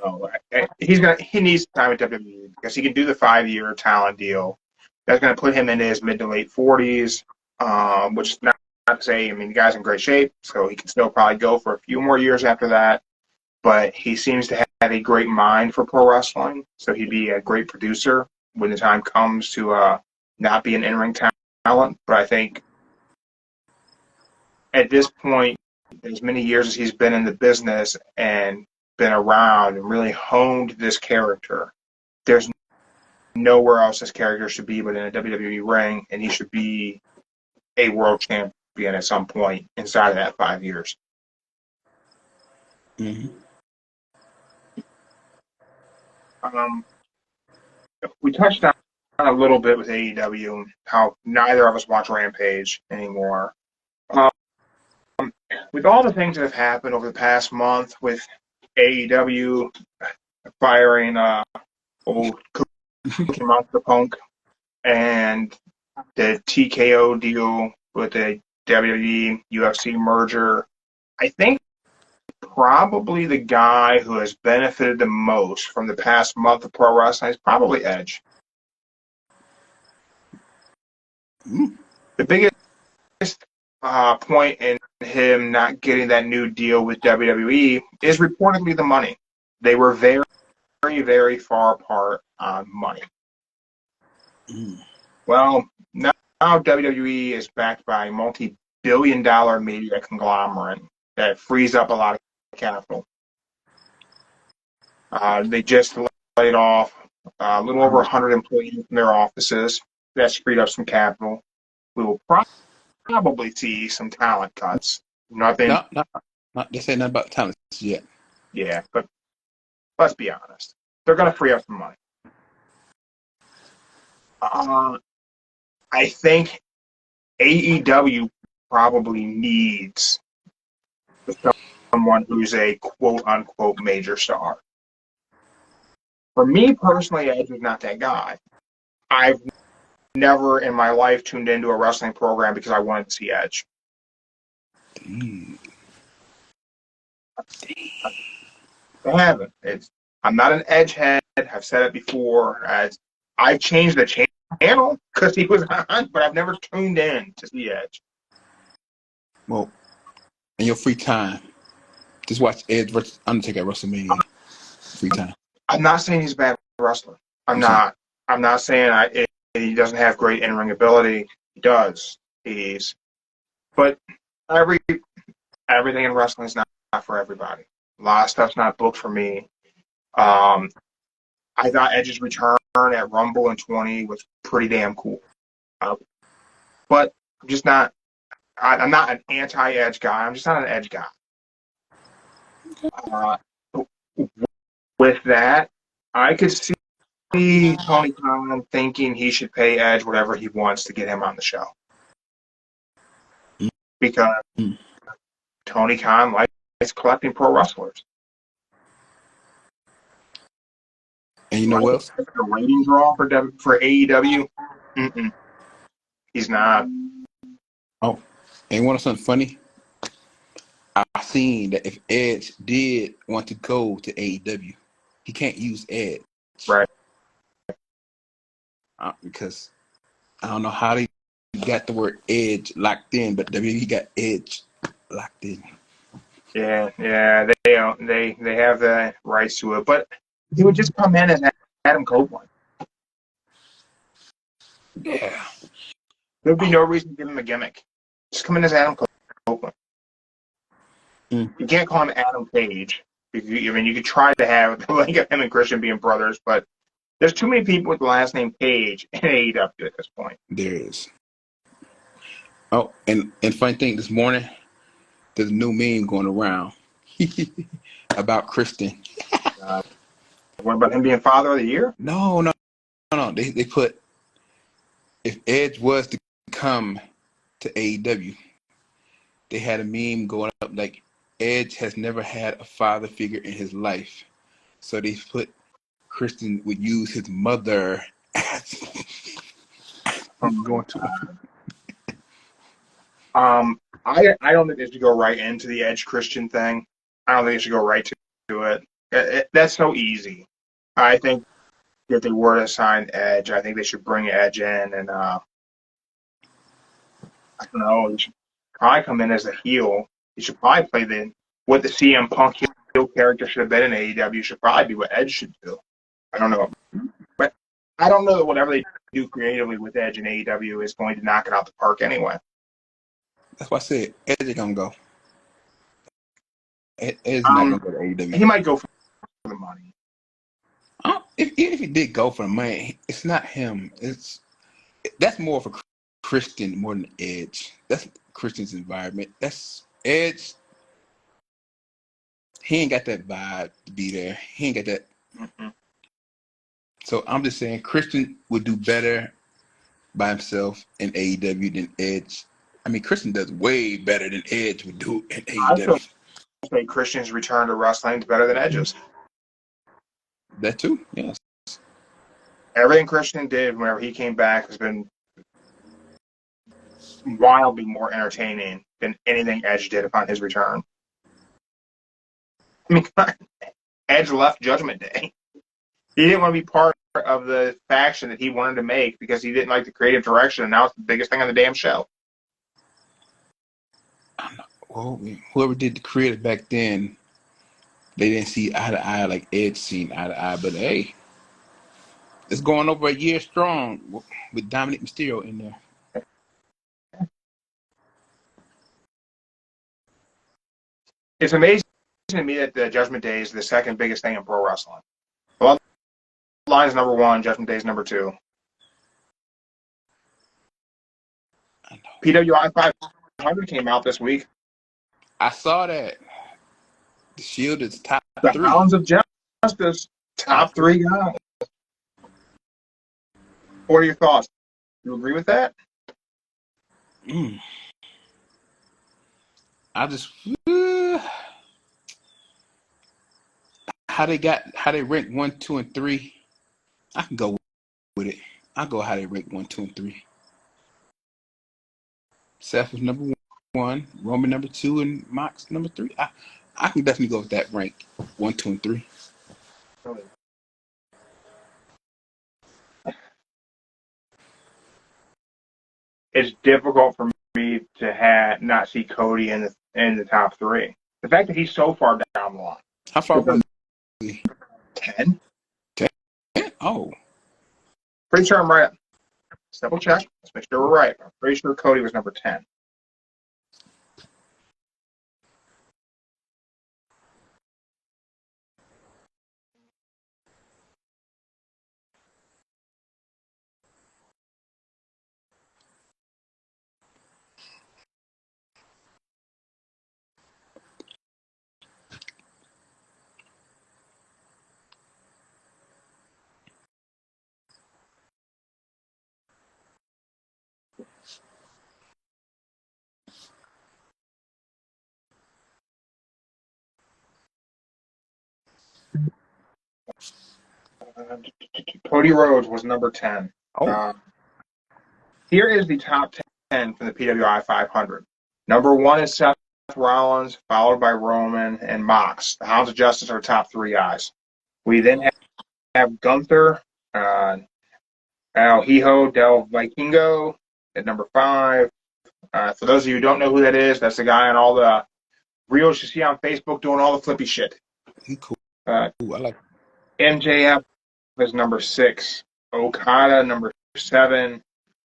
don't know. He needs time at WWE because he can do the 5-year talent deal. That's going to put him into his mid to late 40s, which is not to say, the guy's in great shape, so he can still probably go for a few more years after that. But he seems to have a great mind for pro wrestling, so he'd be a great producer when the time comes to not be an in-ring talent. But I think at this point, as many years as he's been in the business and been around and really honed this character, there's nowhere else this character should be but in a WWE ring, and he should be a world champion at some point inside of that 5 years. Mm-hmm. We touched on a little bit with AEW, how neither of us watch Rampage anymore. With all the things that have happened over the past month with AEW firing old Cookie Monster Punk and the TKO deal with the WWE UFC merger, I think probably the guy who has benefited the most from the past month of pro wrestling is probably Edge. The biggest point in him not getting that new deal with WWE is reportedly the money. They were very, very, very far apart on money. Well, now WWE is backed by a multi-billion-dollar media conglomerate that frees up a lot of capital. They just laid off a little over 100 employees from their offices. That's freed up some capital. We will probably see some talent cuts. Nothing. Not they say nothing about talent yet. Yeah, but let's be honest. They're going to free up some money. I think AEW probably needs someone who's a quote-unquote major star. For me personally, Edge is not that guy. I've never in my life tuned into a wrestling program because I wanted to see Edge. Mm. I haven't. I'm not an Edge head. I've said it before. I've changed the channel because he was on, but I've never tuned in to see Edge. Well, in your free time, just watch Edge versus Undertaker at WrestleMania. Free time. I'm not saying he's a bad wrestler. I'm Okay. not. I'm not saying he doesn't have great in-ring ability. He does. But everything in wrestling is not for everybody. A lot of stuff's not booked for me. I thought Edge's return at Rumble in 20 was pretty damn cool. But I'm just not. I'm not an anti-Edge guy. I'm just not an Edge guy. Uh, with that, I could see Tony Khan thinking he should pay Edge whatever he wants to get him on the show. Because Tony Khan likes collecting pro wrestlers. And you know what else? The rating draw for AEW? Mm-mm. He's not. Oh, and you want something funny? I seen that if Edge did want to go to AEW, he can't use Edge. Right. Because I don't know how they got the word Edge locked in, but WWE got Edge locked in. Yeah, they have the rights to it, but he would just come in as Adam Copeland. Yeah. There'd be no reason to give him a gimmick. Just come in as Adam Copeland. You can't call him Adam Page. You could try to have the link of him and Christian being brothers, but there's too many people with the last name Page in AEW at this point. There is. Oh, and funny thing, this morning, there's a new meme going around about Christian. What about him being Father of the Year? No. They put, if Edge was to come to AEW, they had a meme going up like, Edge has never had a father figure in his life. So they put Christian would use his mother as going to. I don't think they should go right into the Edge Christian thing. I don't think they should go right to it. That's so easy. I think if they were to sign Edge, I think they should bring Edge in and I don't know. He should probably come in as a heel. He should probably play what the CM Punk heel character should have been in AEW. Should probably be what Edge should do. I don't know, but I don't know that whatever they do creatively with Edge in AEW is going to knock it out the park anyway. That's why I said Edge is gonna go. Edge is not gonna go to AEW. He might go for the money. If he did go for the money, it's not him. That's more of a Christian more than Edge. That's Christian's environment. That's Edge. He ain't got that vibe to be there. He ain't got that. Mm-hmm. So I'm just saying Christian would do better by himself in AEW than Edge. I mean, Christian does way better than Edge would do in AEW. I think Christian's return to wrestling is better than Edge's. That too, yes. Everything Christian did whenever he came back has been wildly more entertaining than anything Edge did upon his return. I mean, Edge left Judgment Day. He didn't want to be part of the faction that he wanted to make because he didn't like the creative direction, and now it's the biggest thing on the damn show. Well, whoever did the creative back then, they didn't see eye to eye like Edge seen eye to eye. But hey, it's going over a year strong with Dominic Mysterio in there. It's amazing to me that the Judgment Day is the second biggest thing in pro wrestling. Bloodline is number one, Judgment Day is number two. I know. PWI 500 came out this week. I saw that. The Shield is top The 3. Hounds of Justice, top 3 guys. What are your thoughts? You agree with that? I just how they ranked 1, 2, and 3. I can go with it. I go how they rank 1, 2, and 3. Seth was number 1, Roman number 2, and Mox number 3. I can definitely go with that rank 1, 2, and 3. It's difficult for me to not see Cody in the top 3. The fact that he's so far down the line. How far was he? 10? 10? Oh. Pretty sure I'm right. Let's double check. Let's make sure we're right. I'm pretty sure Cody was number 10. Cody Rhodes was number 10. Oh. Here is the top 10 for the PWI 500. Number 1 is Seth Rollins, followed by Roman and Mox. The Hounds of Justice are the top 3 guys. We then have Gunther, El Hijo del Vikingo at number 5. For those of you who don't know who that is, that's the guy on all the reels you see on Facebook doing all the flippy shit. Cool. I like MJF is number 6. Okada, number 7.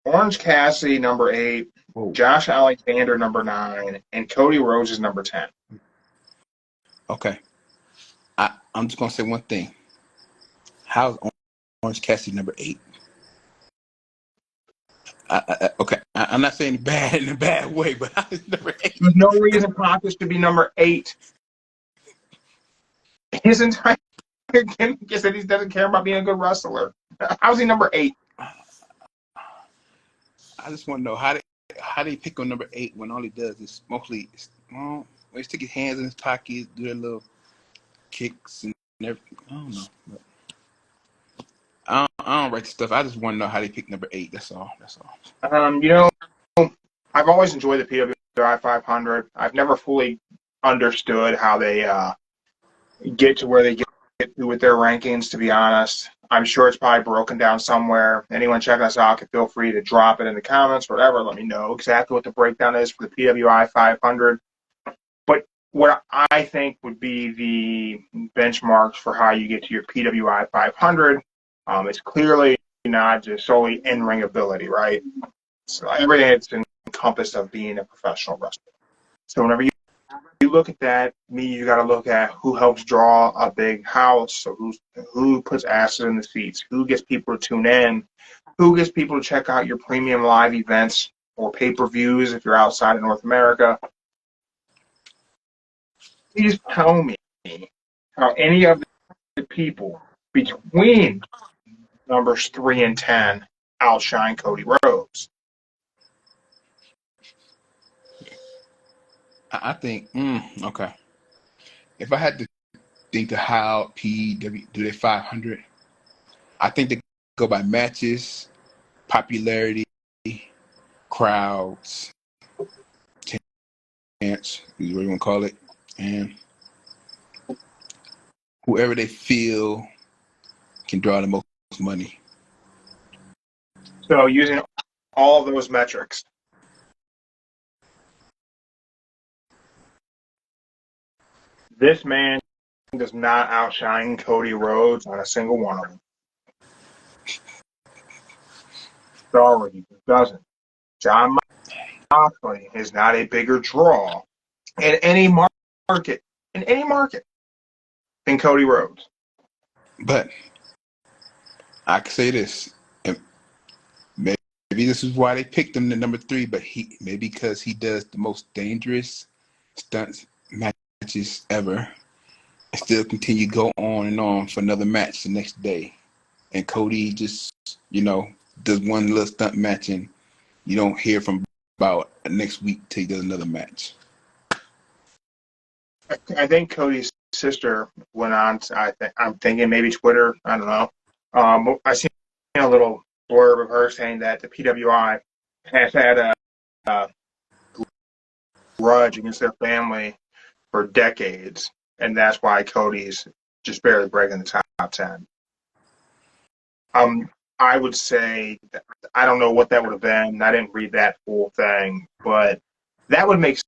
Orange Cassidy, number 8. Whoa. Josh Alexander, number 9. And Cody Rhodes is number 10. Okay. I'm just going to say one thing. How's Orange Cassidy number 8? Okay. I'm not saying bad in a bad way, but how is number 8? There's no reason Pop is to be number 8. His entire gimmick is that he doesn't care about being a good wrestler. How's he number 8? I just want to know how they pick on number 8 when all he does is mostly, when he stick his hands in his pockets, do their little kicks and everything. I don't know. But I don't write the stuff. I just want to know how they pick number 8. That's all. I've always enjoyed the PWI 500. I've never fully understood how they get to where they get to with their rankings, to be honest. I'm sure it's probably broken down somewhere. Anyone checking us out can feel free to drop it in the comments, whatever. Let me know exactly what the breakdown is for the PWI 500. But what I think would be the benchmarks for how you get to your PWI 500, it's clearly not just solely in-ring ability, right? So everything that's encompassed of being a professional wrestler. So whenever you look at that, you got to look at who helps draw a big house. So who puts asses in the seats, who gets people to tune in, who gets people to check out your premium live events or pay-per-views if you're outside of North America. Please tell me how any of the people between numbers 3 and 10 outshine Cody Rhodes. I think, okay. If I had to think of how PW do their 500, I think they go by matches, popularity, crowds, chance, is what you want to call it, and whoever they feel can draw the most money. So using all of those metrics, this man does not outshine Cody Rhodes on a single one of them. Sorry, he doesn't. John Moxley is not a bigger draw in any market than Cody Rhodes. But I can say this, and maybe this is why they picked him to number 3, but maybe because he does the most dangerous stunts matches ever, and still continue to go on and on for another match the next day. And Cody just, does one little stunt match and you don't hear from about next week till he does another match. I think Cody's sister went on. I'm thinking maybe Twitter. I don't know. I seen a little blurb of her saying that the PWI has had a grudge against their family for decades, and that's why Cody's just barely breaking the top 10. I would say, I don't know what that would have been. I didn't read that full thing, but that would make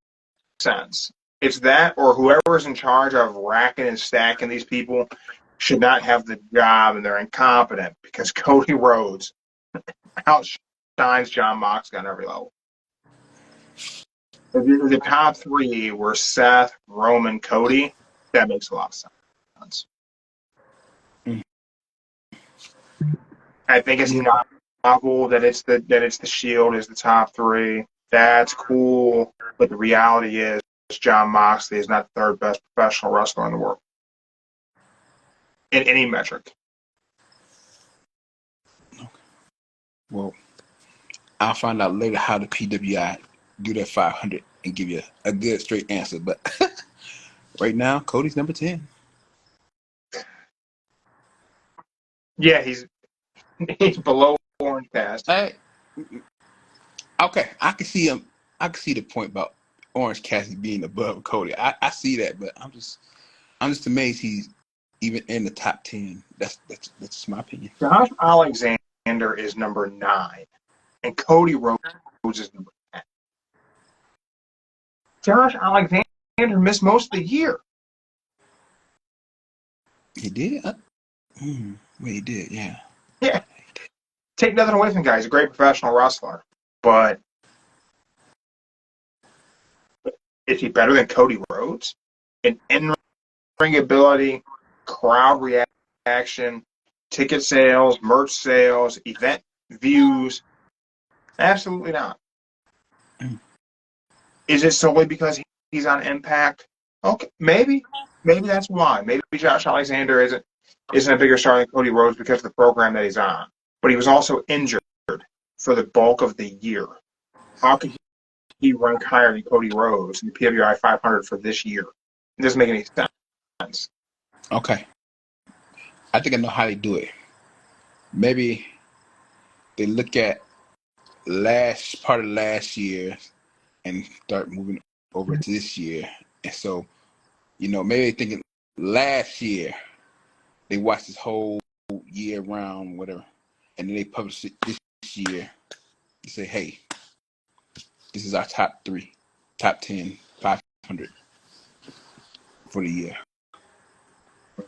sense. It's that, or whoever's in charge of racking and stacking these people should not have the job, and they're incompetent because Cody Rhodes outshines John Moxley on every level. If the top three were Seth, Roman, Cody, that makes a lot of sense. I think it's novel that it's the Shield is the top three. That's cool, but the reality is John Moxley is not the third best professional wrestler in the world in any metric. Well, I'll find out later how the PWI do that 500 and give you a good straight answer. But right now, Cody's number 10. Yeah, he's below Orange Cassidy. Hey, okay, I can see him. I can see the point about Orange Cassidy being above Cody. I see that, but I'm just amazed he's even in the top 10. That's just my opinion. Josh Alexander is number 9, and Cody Rhodes is number 10. Josh Alexander missed most of the year. He did? Well, he did, yeah. Yeah. Take nothing away from the guy. He's a great professional wrestler. But is he better than Cody Rhodes? In in-ring ability, crowd reaction, ticket sales, merch sales, event views? Absolutely not. Is it solely because he's on Impact? Okay, maybe. Maybe that's why. Maybe Josh Alexander isn't a bigger star than Cody Rhodes because of the program that he's on. But he was also injured for the bulk of the year. How could he rank higher than Cody Rhodes in the PWI 500 for this year? It doesn't make any sense. Okay. I think I know how they do it. Maybe they look at last part of last year and start moving over to this year. And so, maybe they're thinking last year they watched this whole year round, whatever, and then they publish it this year. They say, hey, this is our top 3, top 10, 500 for the year.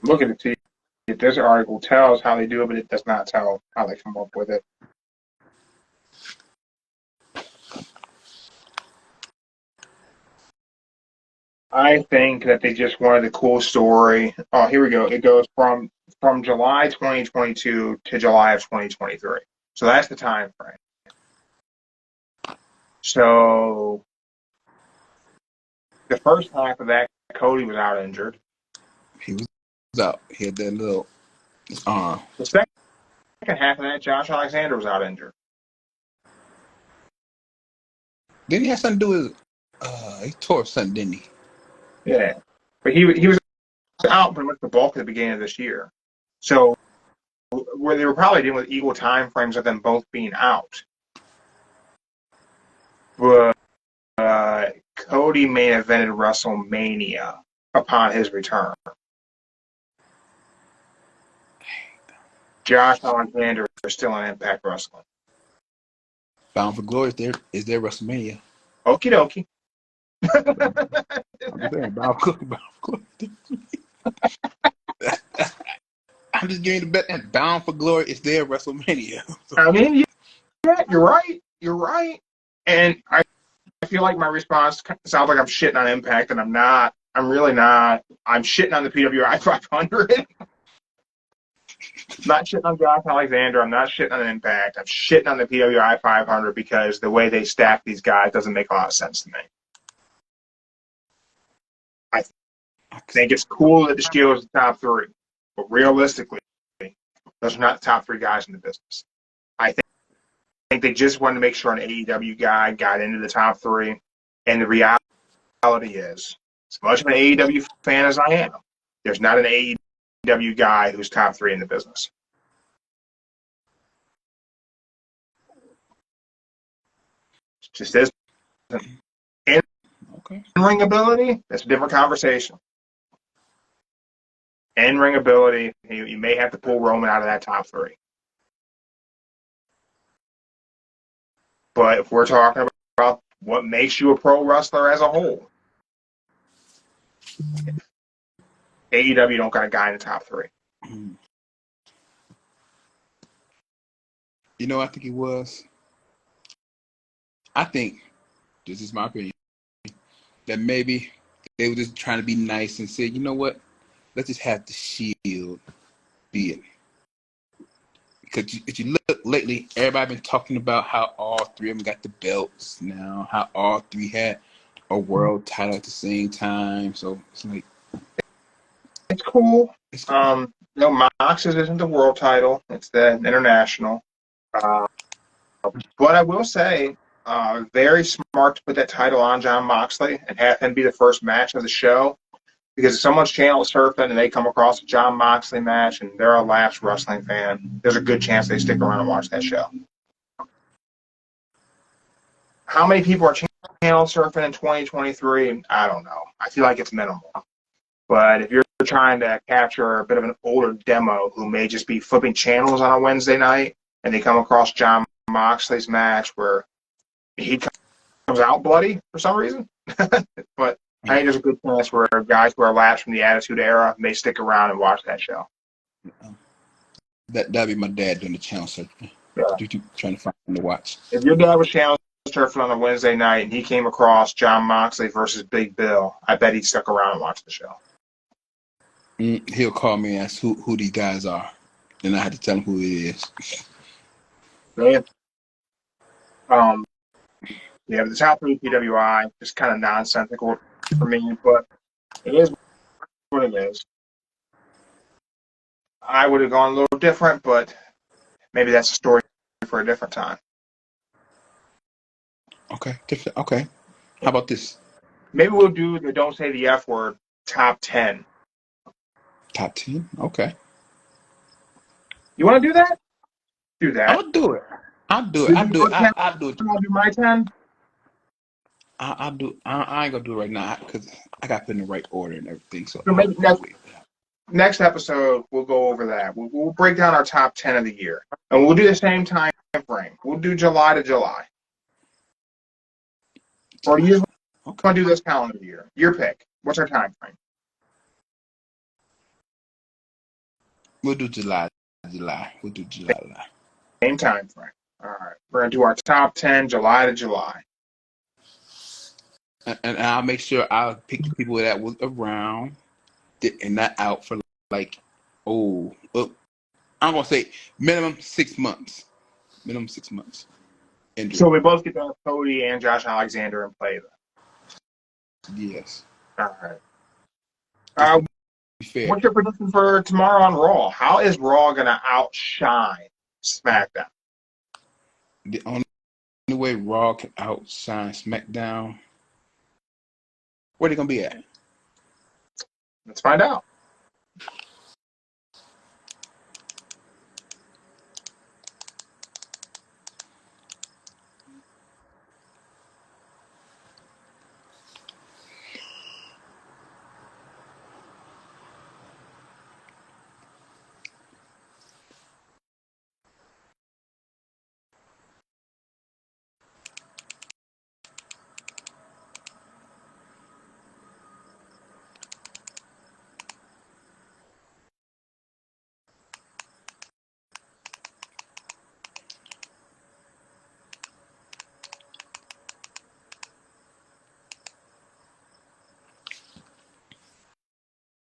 Look at it, see if this article tells how they do it, but it does not tell how they come up with it. I think that they just wanted a cool story. Oh, here we go. It goes from July 2022 to July of 2023. So that's the time frame. So the first half of that, Cody was out injured. He was out. He had that little arm. The second half of that, Josh Alexander was out injured. Didn't he have something to do with he tore something, didn't he? Yeah. But he was out pretty much the bulk of the beginning of this year. So where they were probably dealing with equal time frames of them both being out. But Cody main evented WrestleMania upon his return. Josh Alexander is still in Impact Wrestling. Bound for Glory is there WrestleMania. Okie dokie. Bound for Glory. I'm just giving the bet that Bound for Glory is there WrestleMania. I mean, yeah, you're right. You're right. And I feel like my response sounds like I'm shitting on Impact, and I'm not. I'm really not. I'm shitting on the PWI 500. I'm not shitting on Josh Alexander. I'm not shitting on Impact. I'm shitting on the PWI 500 because the way they stack these guys doesn't make a lot of sense to me. I think it's cool that the Shield is the top 3, but realistically, those are not the top 3 guys in the business. I think they just wanted to make sure an AEW guy got into the top 3, and the reality is, as much of an AEW fan as I am, there's not an AEW guy who's top 3 in the business. Just isn't. In Okay. ring ability, that's a different conversation. In ring ability, you may have to pull Roman out of that top three. But if we're talking about what makes you a pro wrestler as a whole, AEW don't got a guy in the top three. You know, I think it was. I think, this is my opinion, that maybe they were just trying to be nice and say, you know what, let's just have the Shield be it. Because if you look lately, everybody been talking about how all three of them got the belts now, how all three had a world title at the same time. So it's like, It's cool. it's cool. Mox's isn't the world title; it's the international. But I will say, very smart to put that title on Jon Moxley and have him be the first match of the show. Because if someone's channel surfing and they come across a Jon Moxley match and they're a lapsed wrestling fan, there's a good chance they stick around and watch that show. How many people are channel surfing in 2023? I don't know. I feel like it's minimal. But if you're trying to capture a bit of an older demo who may just be flipping channels on a Wednesday night and they come across Jon Moxley's match where he comes out bloody for some reason, but I think there's a good chance where guys who are lapsed from the Attitude Era may stick around and watch that show. That'd be my dad doing the channel searching. Yeah. Trying to find him to watch. If your dad was channel surfing on a Wednesday night and he came across Jon Moxley versus Big Bill, I bet he'd stick around and watch the show. He'll call me and ask who these guys are. And I had to tell him who it is. Yeah. Yeah, the top three PWI is kind of nonsensical for me, but it is what it is. I would have gone a little different, but maybe that's a story for a different time. Okay, different. Okay. How about this? Maybe we'll do the Don't Say the F Word top 10. Top 10? Okay. You want to do that? Do that. I'll do it. I'll do it. I'll do it. I'll do it. I'll do my 10. I'll do. I ain't gonna do it right now because I got to put in the right order and everything. So Maybe next episode we'll go over that. We'll break down our top 10 of the year, and we'll do the same time frame. We'll do July to July. Or do you just want to do this calendar year? Your pick. What's our time frame? We'll do July. We'll do July. Same time frame. All right. We're gonna do our top 10 July to July. And I'll make sure I'll pick the people that was around and not out for like, I'm gonna say minimum 6 months. Minimum 6 months. So we both get to have Cody and Josh Alexander in play then. Yes. All right. What's your prediction for tomorrow on Raw? How is Raw gonna outshine SmackDown? The only way Raw can outshine SmackDown, where they gonna be at? Let's find out.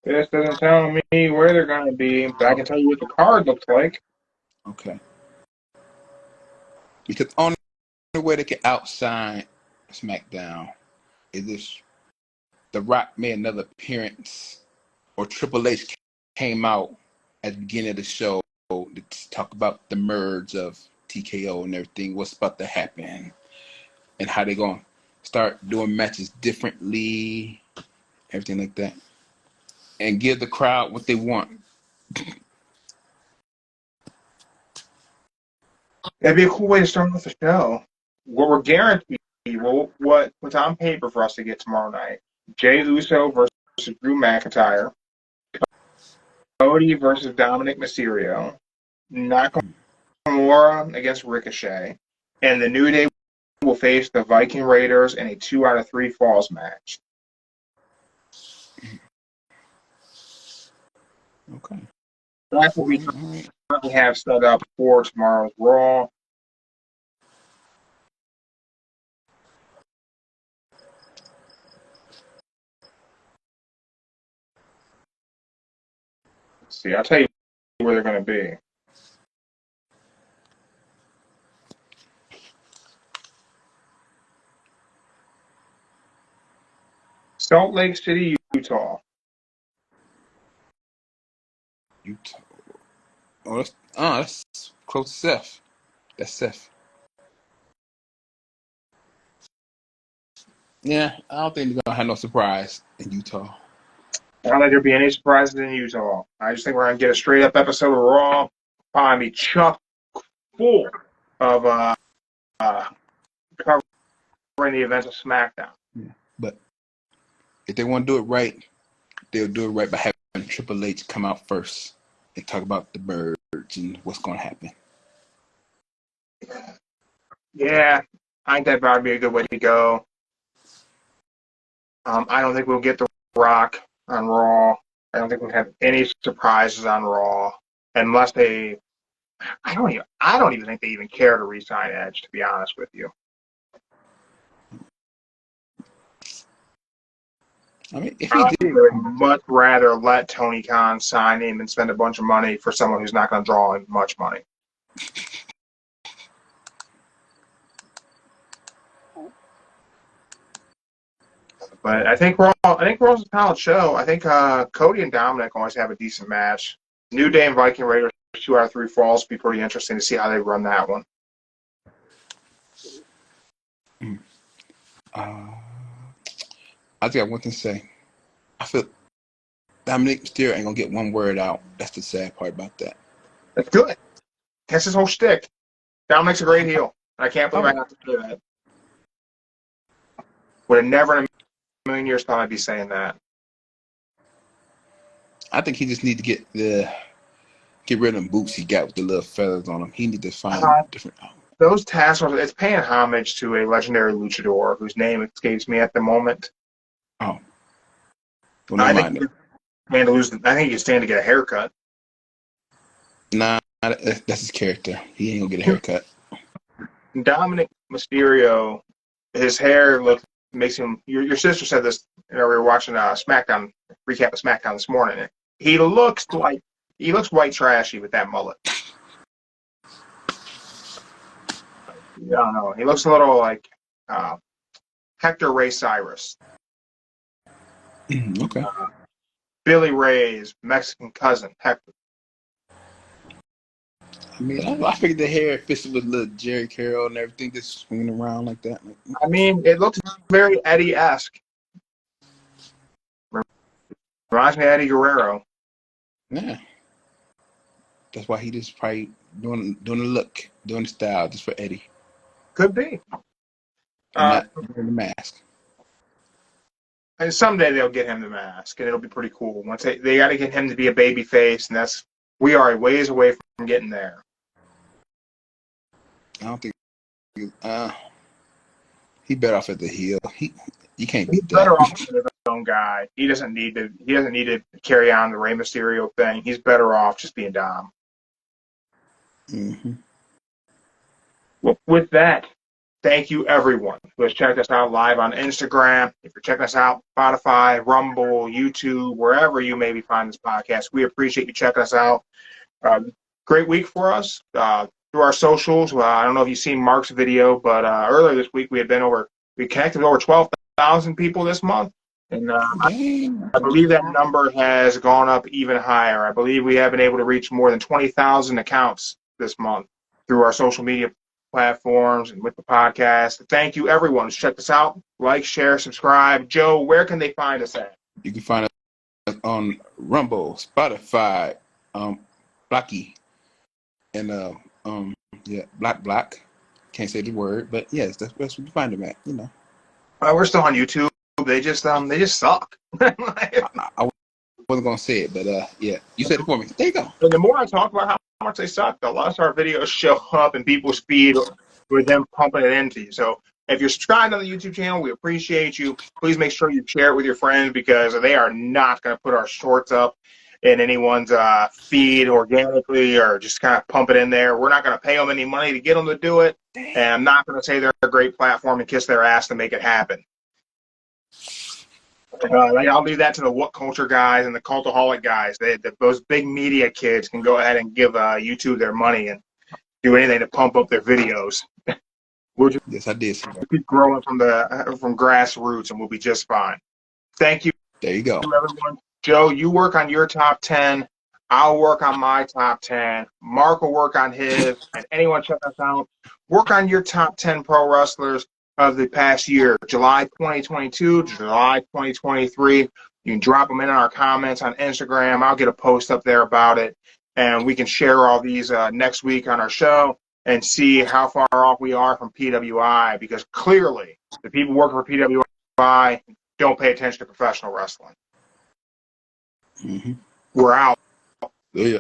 This doesn't tell me where they're going to be, but I can tell you what the card looks like. Okay. Because only way they can outshine SmackDown is if The Rock made another appearance or Triple H came out at the beginning of the show to talk about the merge of TKO and everything, what's about to happen, and how they're going to start doing matches differently, everything like that, and give the crowd what they want. That'd be a cool way to start off the show. What we're guaranteed what's on paper for us to get tomorrow night. Jay Uso versus Drew McIntyre. Cody versus Dominic Mysterio. Nakamura against Ricochet. And the New Day will face the Viking Raiders in a 2 out of 3 falls match. Okay. That's what we currently have set up for tomorrow's Raw. Let's see, I'll tell you where they're going to be. Salt Lake City, Utah. Utah. Oh, that's close to Seth. That's Seth. Yeah, I don't think they're gonna have no surprise in Utah. I don't think there'll be any surprises in Utah. I just think we're going to get a straight up episode of Raw. Probably be chock full of covering the events of SmackDown. Yeah. But if they want to do it right, they'll do it right by having Triple H come out first and talk about the birds and what's going to happen. Yeah, I think that'd probably be a good way to go. I don't think we'll get The Rock on Raw. I don't think we'll have any surprises on Raw unless they. I don't even think they even care to re-sign Edge. To be honest with you. I mean, if he I did, would much rather let Tony Khan sign him and spend a bunch of money for someone who's not going to draw him much money. But I think Raw's a solid show. I think Cody and Dominic always have a decent match. New Day and Viking Raiders 2 out of 3 falls be pretty interesting to see how they run that one. I just got one thing to say. I feel Dominic Mysterio ain't gonna get one word out. That's the sad part about that. That's good. That's his whole shtick. Dominic's a great heel. I can't believe I have to say that. Would have never in a million years thought I'd be saying that. I think he just need to get rid of them boots he got with the little feathers on them. He need to find different. Those tassels, it's paying homage to a legendary luchador whose name escapes me at the moment. Oh. Well, never mind it. I think he can stand to get a haircut. Nah, that's his character. He ain't gonna get a haircut. Dominic Mysterio, his hair makes him. Your sister said this. We were watching SmackDown recap of SmackDown this morning. He looks white trashy with that mullet. I don't know. He looks a little like Hector Ray Cyrus. Okay. Billy Ray's Mexican cousin, Hector. I mean, I figured the hair fits with little Jerry Carroll and everything just swinging around like that. I mean, it looks very Eddie-esque. Reminds me of Eddie Guerrero. Yeah. That's why he just probably doing the look, doing the style just for Eddie. Could be. And not wearing the mask. And someday they'll get him the mask, and it'll be pretty cool. Once they got to get him to be a baby face, and we are a ways away from getting there. I don't think he better off at the heel. You can't beat that. He's better off as his own guy. He doesn't need to carry on the Rey Mysterio thing. He's better off just being Dom. Mm-hmm. Well, with that, thank you everyone who has checked us out live on Instagram. If you're checking us out, Spotify, Rumble, YouTube, wherever you maybe find this podcast, we appreciate you checking us out. Great week for us. Through our socials, I don't know if you've seen Mark's video, but earlier this week we connected with over 12,000 people this month, and I believe that number has gone up even higher. I believe we have been able to reach more than 20,000 accounts this month through our social media platforms and with the podcast. Thank you, everyone who's checked us out. Like, share, subscribe. Joe, where can they find us at? You can find us on Rumble, Spotify, Blocky, and Black. Can't say the word, but yes, that's where you find them at. You know, We're still on YouTube. They just suck. I wasn't gonna say it, but yeah, you said it for me. There you go. And the more I talk about how much they suck, the less our videos show up in people's feed with them pumping it into you. So if you're subscribed on the YouTube channel, we appreciate you. Please make sure you share it with your friends because they are not going to put our shorts up in anyone's feed organically or just kind of pump it in there. We're not going to pay them any money to get them to do it. And I'm not going to say they're a great platform and kiss their ass to make it happen. I'll leave that to the What Culture guys and the Cultaholic guys. Those big media kids can go ahead and give YouTube their money and do anything to pump up their videos. We'll just Yes, I did. keep growing from grassroots, and we'll be just fine. Thank you, There you go. everyone. Joe, you work on your top 10. I'll work on my top 10. Mark will work on his. And anyone check us out, work on your top 10 pro wrestlers of the past year, July 2022 to July 2023. You can drop them in our comments on Instagram. I'll get a post up there about it. And we can share all these next week on our show and see how far off we are from PWI, because clearly the people working for PWI don't pay attention to professional wrestling. Mm-hmm. We're out. Yeah.